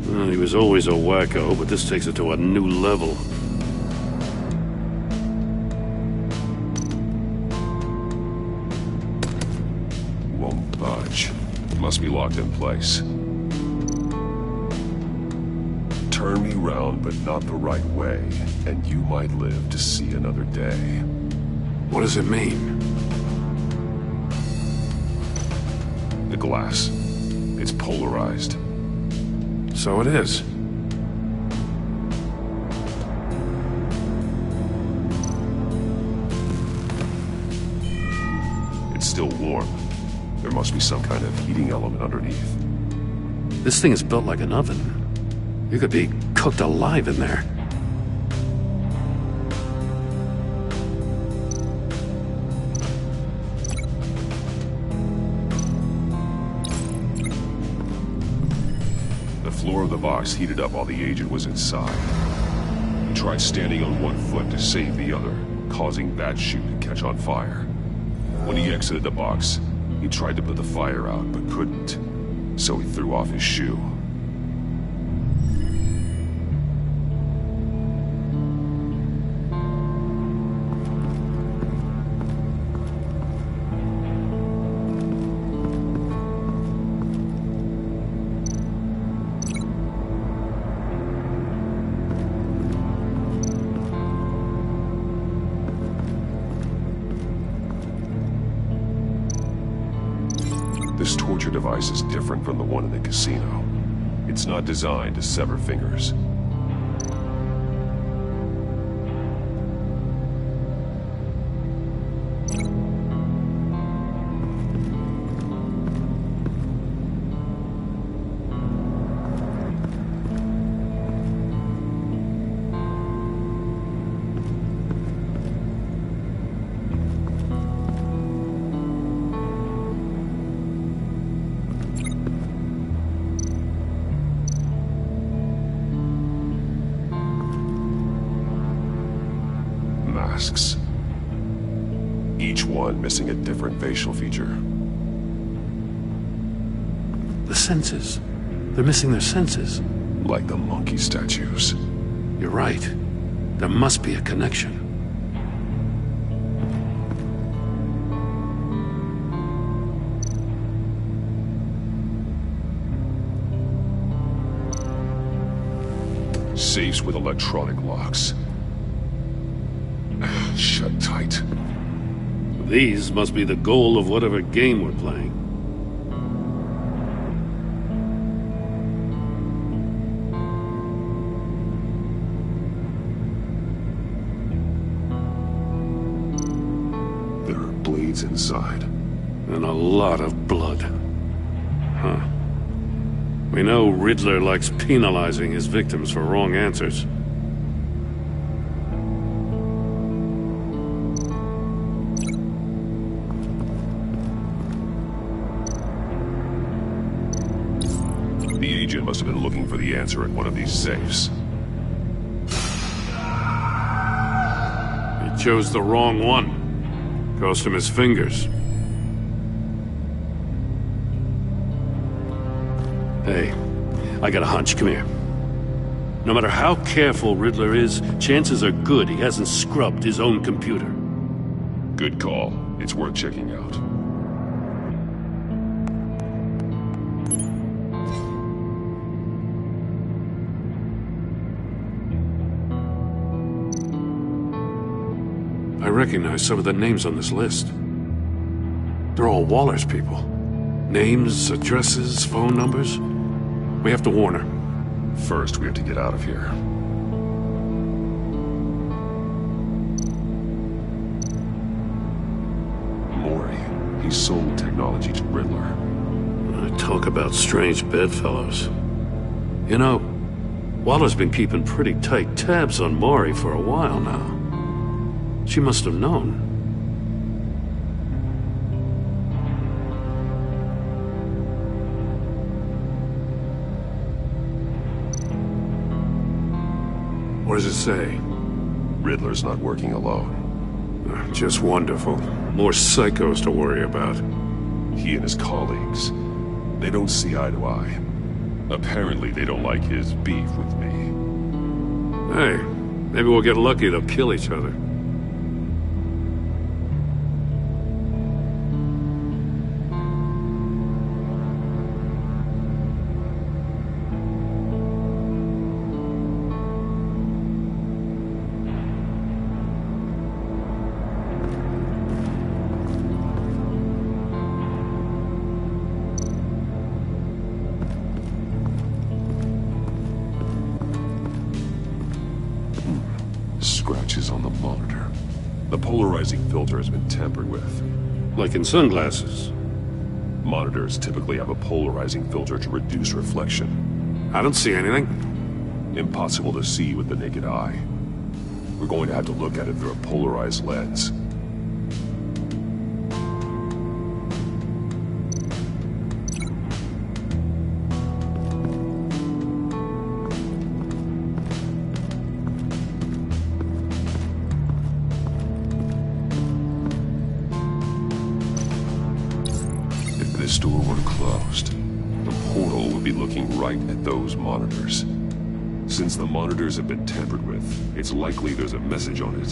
Well, he was always a wacko, but this takes it to a new level. Won't budge. Must be locked in place. Turn me round, but not the right way, and you might live to see another day. What does it mean? The glass. It's polarized. So it is. It's still warm. There must be some kind of heating element underneath. This thing is built like an oven. You could be cooked alive in there. The floor of the box heated up while the agent was inside. He tried standing on one foot to save the other, causing that chute to catch on fire. When he exited the box, he tried to put the fire out, but couldn't. So he threw off his shoe. This torture device is different from the one in the casino. It's not designed to sever fingers. masks. Each one missing a different facial feature. The senses. They're missing their senses. Like the monkey statues. You're right. There must be a connection. Safes with electronic locks. Shut tight. These must be the goal of whatever game we're playing. There are blades inside. And a lot of blood. Huh. We know Riddler likes penalizing his victims for wrong answers. The agent must have been looking for the answer in one of these safes. He chose the wrong one. Cost him his fingers. Hey, I got a hunch. Come here. No matter how careful Riddler is, chances are good he hasn't scrubbed his own computer. Good call. It's worth checking out. I recognize some of the names on this list. They're all Waller's people. Names, addresses, phone numbers. We have to warn her. First, we have to get out of here. Mori. He sold technology to Riddler. Talk about strange bedfellows. You know, Waller's been keeping pretty tight tabs on Mori for a while now. She must have known. What does it say? Riddler's not working alone. Just wonderful. More psychos to worry about. He and his colleagues, they don't see eye to eye. Apparently they don't like his beef with me. Hey, maybe we'll get lucky they'll kill each other. Scratches on the monitor. The polarizing filter has been tampered with. Like in sunglasses. Monitors typically have a polarizing filter to reduce reflection. I don't see anything. Impossible to see with the naked eye. We're going to have to look at it through a polarized lens. This door were closed, the portal would be looking right at those monitors. Since the monitors have been tampered with, it's likely there's a message on it.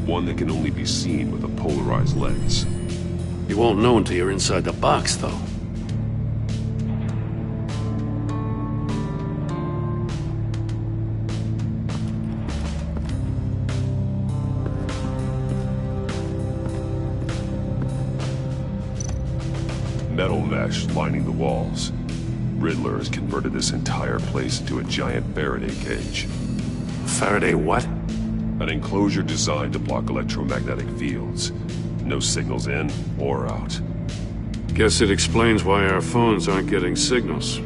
One that can only be seen with a polarized lens. You won't know until you're inside the box, though. Metal mesh lining the walls. Riddler has converted this entire place into a giant Faraday cage. Faraday what? An enclosure designed to block electromagnetic fields. No signals in or out. Guess it explains why our phones aren't getting signals.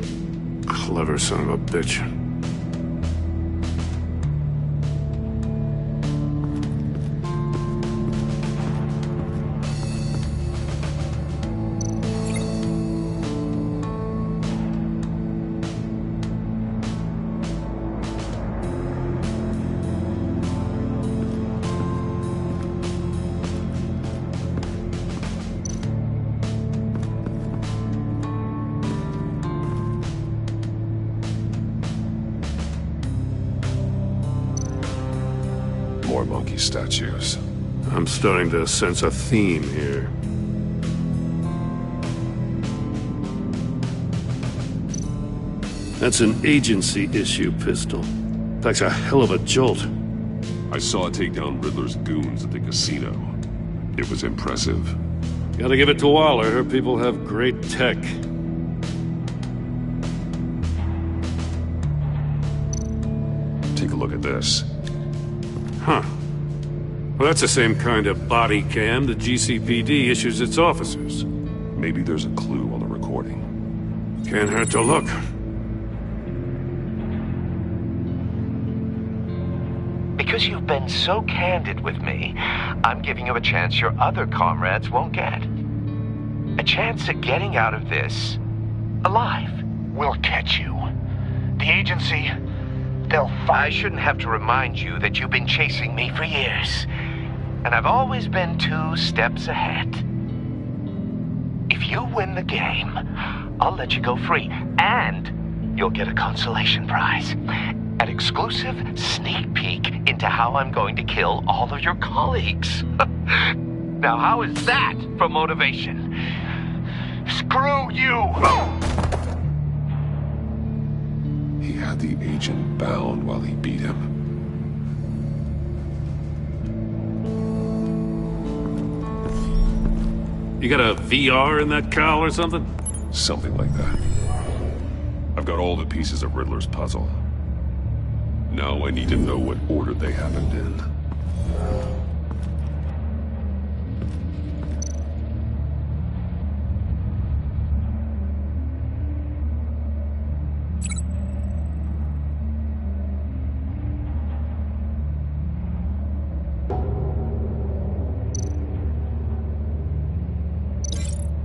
Clever son of a bitch. more monkey statues. I'm starting to sense a theme here. That's an agency issue pistol. That's a hell of a jolt. I saw it take down Riddler's goons at the casino. It was impressive. Gotta give it to Waller. Her people have great tech. Take a look at this. Huh. Well, that's the same kind of body cam the GCPD issues its officers. Maybe there's a clue on the recording. Can't hurt to look. Because you've been so candid with me, I'm giving you a chance your other comrades won't get. A chance at getting out of this alive. We'll catch you. The agency, they'll I shouldn't have to remind you that you've been chasing me for years. And I've always been 2 steps ahead. If you win the game, I'll let you go free. And you'll get a consolation prize. An exclusive sneak peek into how I'm going to kill all of your colleagues. Now, how is that for motivation? Screw you! He had the agent bound while he beat him. You got a VR in that cowl or something? Something like that. I've got all the pieces of Riddler's puzzle. Now I need to know what order they happened in.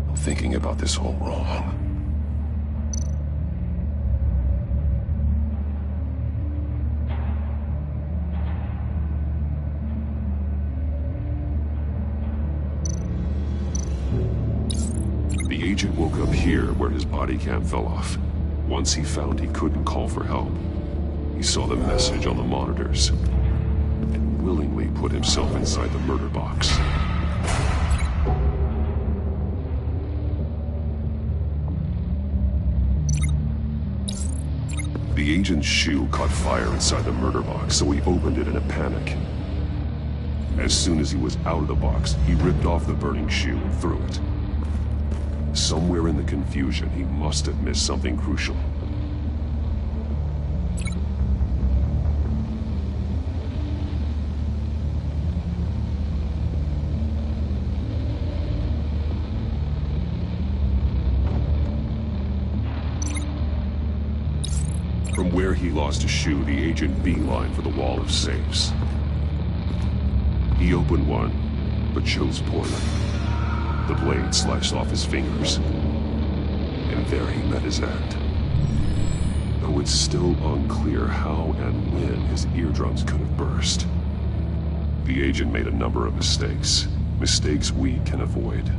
I'm thinking about this all wrong. The agent woke up here where his body cam fell off. Once he found he couldn't call for help, he saw the message on the monitors and willingly put himself inside the murder box. The agent's shoe caught fire inside the murder box, so he opened it in a panic. As soon as he was out of the box, he ripped off the burning shoe and threw it. Somewhere in the confusion, he must have missed something crucial. From where he lost a shoe, the agent beelined for the wall of safes. He opened one, but chose poorly. The blade sliced off his fingers, and there he met his end. Though it's still unclear how and when his eardrums could have burst. The agent made a number of mistakes. Mistakes we can avoid.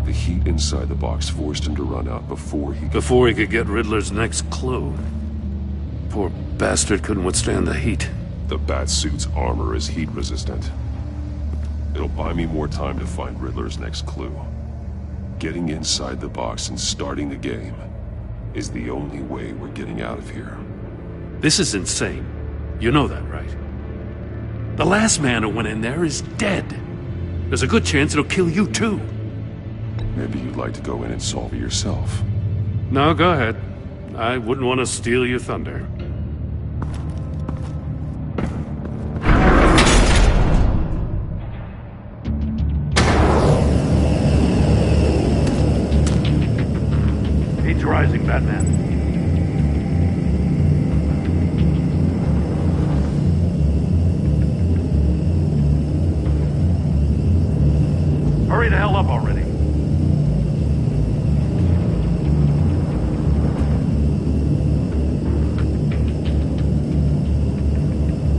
The heat inside the box forced him to run out before he could get Riddler's next clue. Poor bastard couldn't withstand the heat. The Batsuit's armor is heat resistant. It'll buy me more time to find Riddler's next clue. Getting inside the box and starting the game is the only way we're getting out of here. This is insane. You know that, right? The last man who went in there is dead. There's a good chance it'll kill you too. Maybe you'd like to go in and solve it yourself. No, go ahead. I wouldn't want to steal your thunder. Heat's rising, Batman. Hurry the hell up already.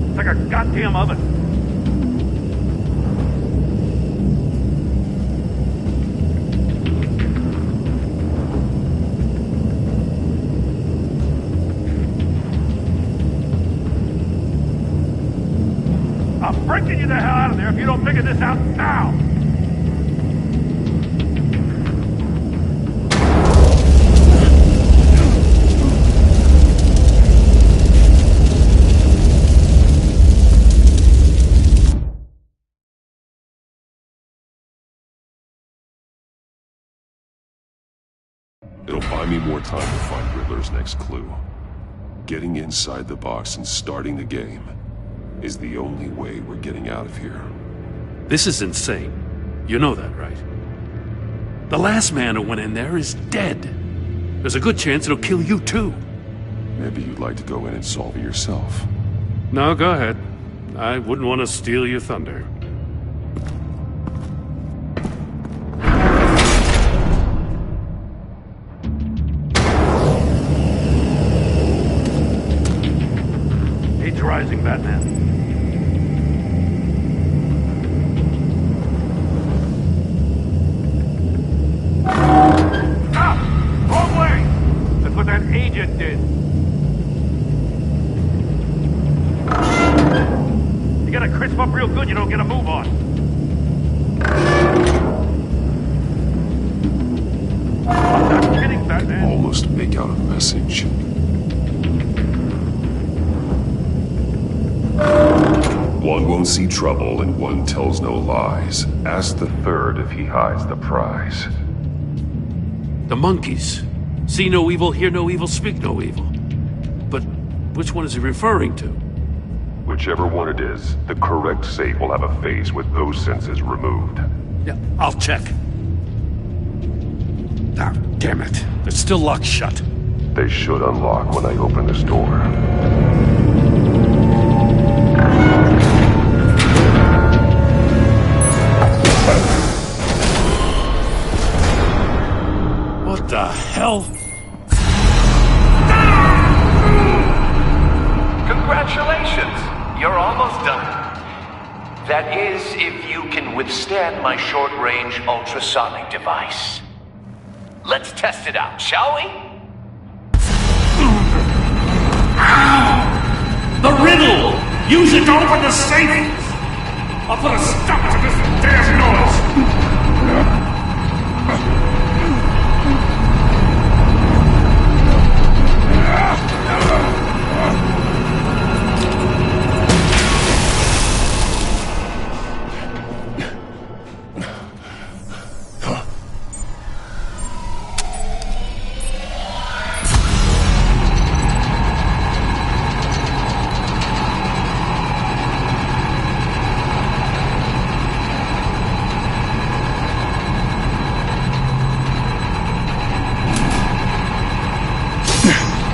It's like a goddamn oven. the hell out of there if you don't figure this out now! It'll buy me more time to find Riddler's next clue. Getting inside the box and starting the game is the only way we're getting out of here. This is insane. You know that, right? The last man who went in there is dead. There's a good chance it'll kill you too. Maybe you'd like to go in and solve it yourself. No, go ahead. I wouldn't want to steal your thunder. He's rising, Batman. Stop! Wrong way! That's what that agent did. You gotta crisp up real good, you don't get a move on. I'm not kidding, Batman. Almost make out a message. One won't see trouble and one tells no lies. Ask the third if he hides the prize. The monkeys. See no evil, hear no evil, speak no evil. But which one is he referring to? Whichever one it is, the correct safe will have a face with those senses removed. Yeah, I'll check. Ah, damn it. They're still locked shut. They should unlock when I open this door. What the hell? Congratulations! You're almost done. That is, if you can withstand my short-range ultrasonic device. Let's test it out, shall we? The riddle! Use it to open the safe! I'll put a stop to this damn noise!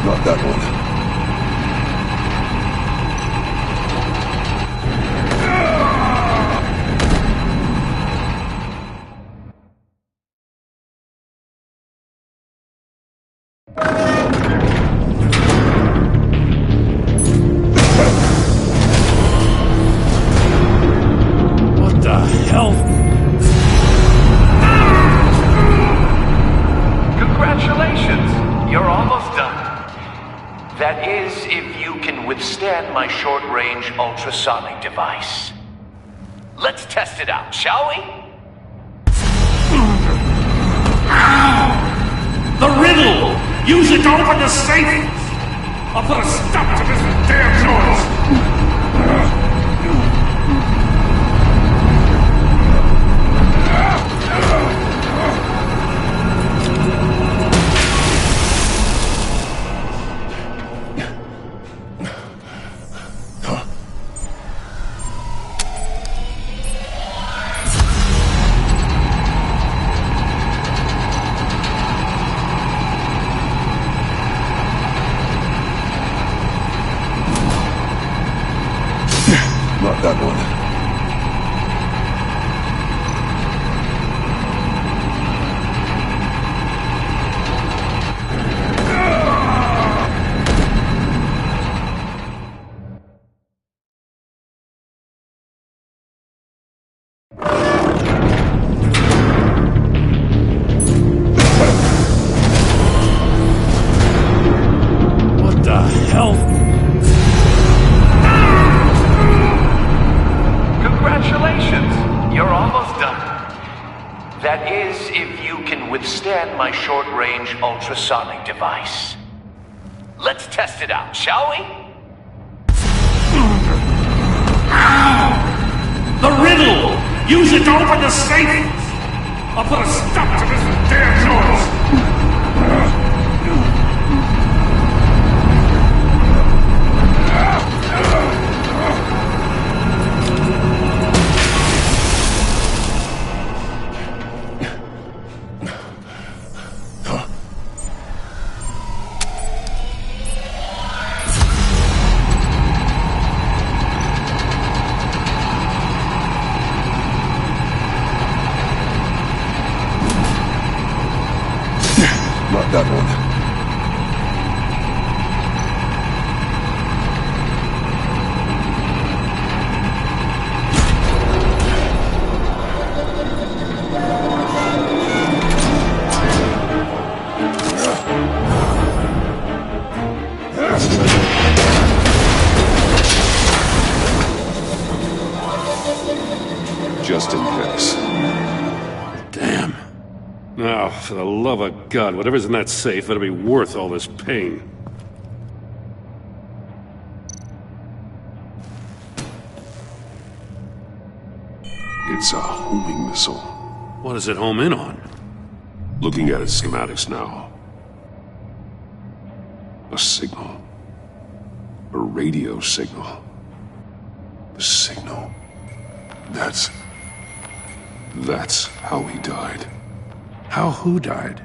Not that one. What the hell? Congratulations! You're almost done. That is, if you can withstand my short-range ultrasonic device. Let's test it out, shall we? The riddle! Use it to open the safe! I'll put a stop to this damn noise! if you can withstand my short-range ultrasonic device. Let's test it out, shall we? The riddle! Use it to open the safe! I'll put a stop to this damn noise! Not that one. Just in case. Damn. Now, for the love of God, whatever's in that safe better be worth all this pain. It's a homing missile. What does it home in on? Looking at its schematics now. A signal. A radio signal. The signal. That's how he died. How who died?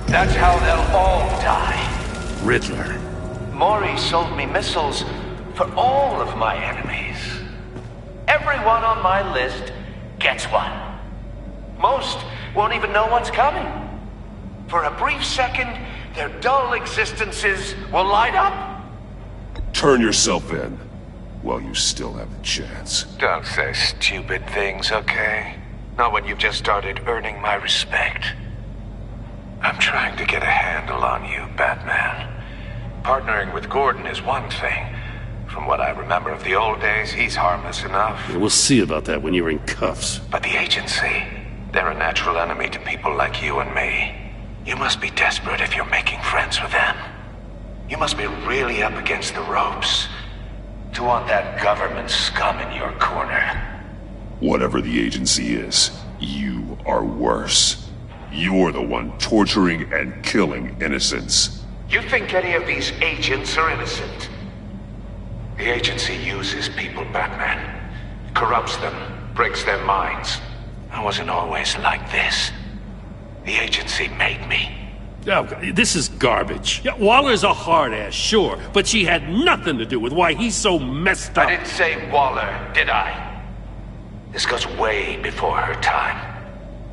That's how they'll all die. Riddler. Maury sold me missiles for all of my enemies. Everyone on my list gets one. Most won't even know what's coming. For a brief second, their dull existences will light up. Turn yourself in while you still have the chance. Don't say stupid things, okay? Not when you've just started earning my respect. I'm trying to get a handle on you, Batman. Partnering with Gordon is one thing. From what I remember of the old days, he's harmless enough. Yeah, we'll see about that when you're in cuffs. But the agency, they're a natural enemy to people like you and me. You must be desperate if you're making friends with them. You must be really up against the ropes to want that government scum in your corner. Whatever the agency is, you are worse. You're the one torturing and killing innocents. You think any of these agents are innocent? The agency uses people, Batman. Corrupts them, breaks their minds. I wasn't always like this. The agency made me. Oh, this is garbage. Yeah, Waller's a hard-ass, sure, but she had nothing to do with why he's so messed up. I didn't say Waller, did I? This goes way before her time.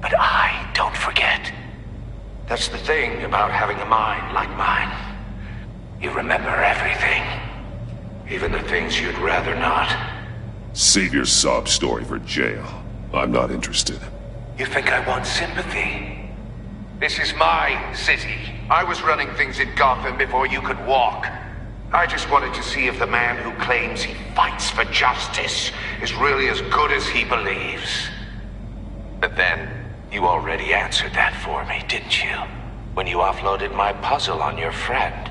But I don't forget. That's the thing about having a mind like mine. You remember everything. Even the things you'd rather not. Save your sob story for jail. I'm not interested. You think I want sympathy? This is my city. I was running things in Gotham before you could walk. I just wanted to see if the man who claims he fights for justice is really as good as he believes. But then, you already answered that for me, didn't you? When you offloaded my puzzle on your friend.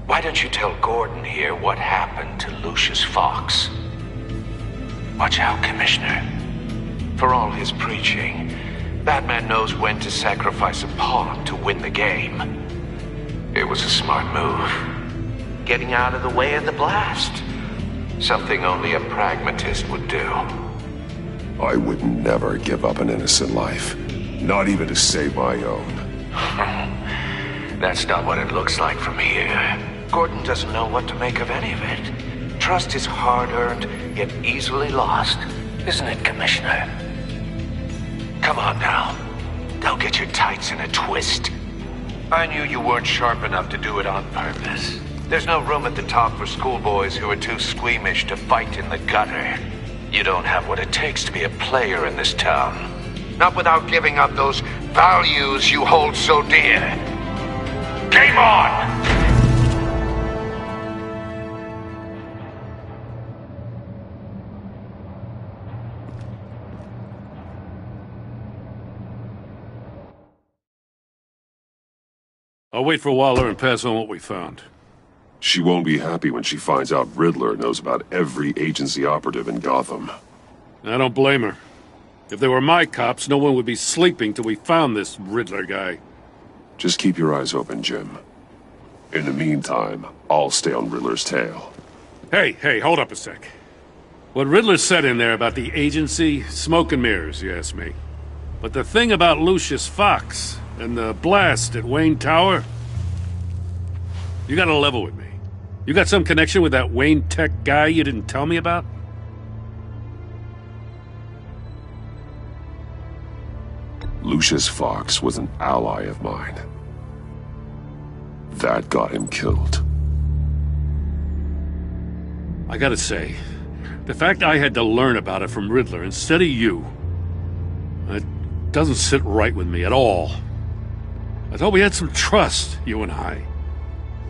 Why don't you tell Gordon here what happened to Lucius Fox? Watch out, Commissioner. For all his preaching, Batman knows when to sacrifice a pawn to win the game. It was a smart move. Getting out of the way of the blast. Something only a pragmatist would do. I would never give up an innocent life. Not even to save my own. That's not what it looks like from here. Gordon doesn't know what to make of any of it. Trust is hard-earned, yet easily lost. Isn't it, Commissioner? Come on now. Don't get your tights in a twist. I knew you weren't sharp enough to do it on purpose. There's no room at the top for schoolboys who are too squeamish to fight in the gutter. You don't have what it takes to be a player in this town. Not without giving up those values you hold so dear. Game on! I'll wait for Waller and pass on what we found. She won't be happy when she finds out Riddler knows about every agency operative in Gotham. I don't blame her. If they were my cops, no one would be sleeping till we found this Riddler guy. Just keep your eyes open, Jim. In the meantime, I'll stay on Riddler's tail. Hey, hold up a sec. What Riddler said in there about the agency, smoke and mirrors, you ask me. But the thing about Lucius Fox and the blast at Wayne Tower, you gotta level with me. You got some connection with that Wayne Tech guy you didn't tell me about? Lucius Fox was an ally of mine. That got him killed. I gotta say, the fact I had to learn about it from Riddler instead of you, it doesn't sit right with me at all. I thought we had some trust, you and I.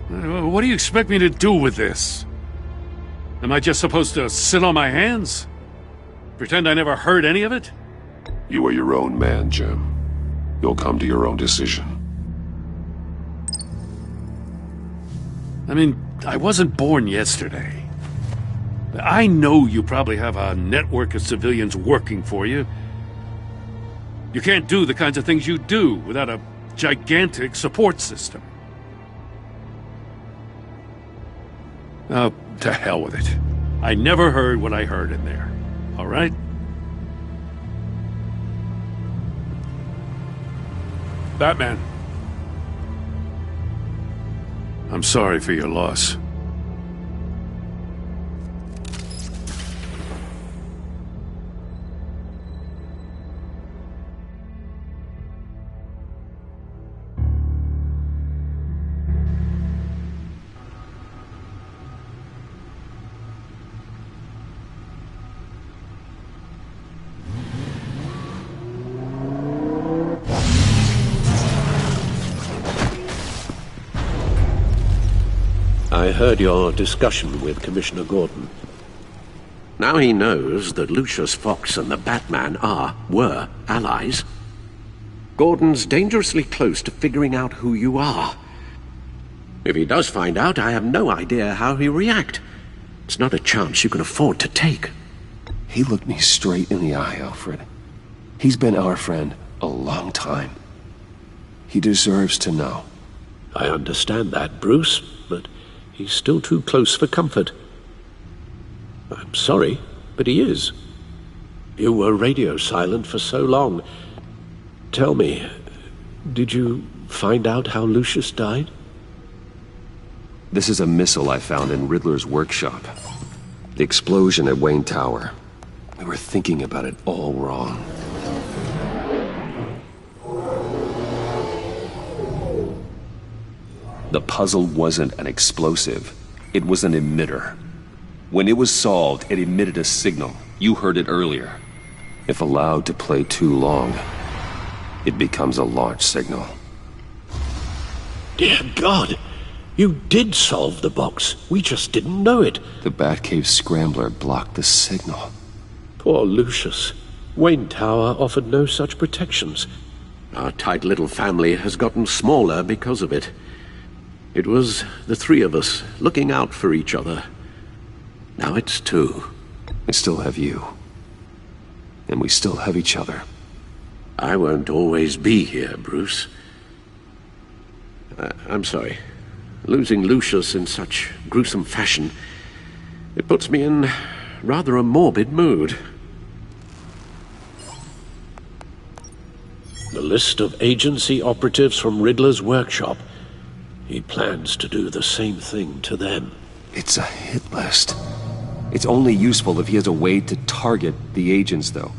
What do you expect me to do with this? Am I just supposed to sit on my hands? Pretend I never heard any of it? You are your own man, Jim. You'll come to your own decision. I mean, I wasn't born yesterday. I know you probably have a network of civilians working for you. You can't do the kinds of things you do without a gigantic support system. Oh, to hell with it. I never heard what I heard in there. All right? Batman. I'm sorry for your loss. I heard your discussion with Commissioner Gordon. Now he knows that Lucius Fox and the Batman were allies. Gordon's dangerously close to figuring out who you are. If he does find out, I have no idea how he'll react. It's not a chance you can afford to take. He looked me straight in the eye, Alfred. He's been our friend a long time. He deserves to know. I understand that, Bruce, but he's still too close for comfort. I'm sorry, but he is. You were radio silent for so long. Tell me, did you find out how Lucius died? This is a missile I found in Riddler's workshop. The explosion at Wayne Tower. We were thinking about it all wrong. The puzzle wasn't an explosive. It was an emitter. When it was solved, it emitted a signal. You heard it earlier. If allowed to play too long, it becomes a launch signal. Dear God! You did solve the box. We just didn't know it. The Batcave scrambler blocked the signal. Poor Lucius. Wayne Tower offered no such protections. Our tight little family has gotten smaller because of it. It was the three of us looking out for each other. Now it's two. I still have you. And we still have each other. I won't always be here, Bruce. I'm sorry. Losing Lucius in such gruesome fashion, it puts me in rather a morbid mood. The list of agency operatives from Riddler's workshop. He plans to do the same thing to them. It's a hit list. It's only useful if he has a way to target the agents, though.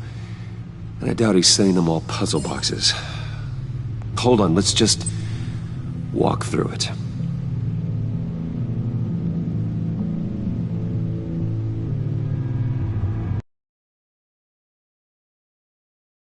And I doubt he's sending them all puzzle boxes. Hold on, let's just walk through it.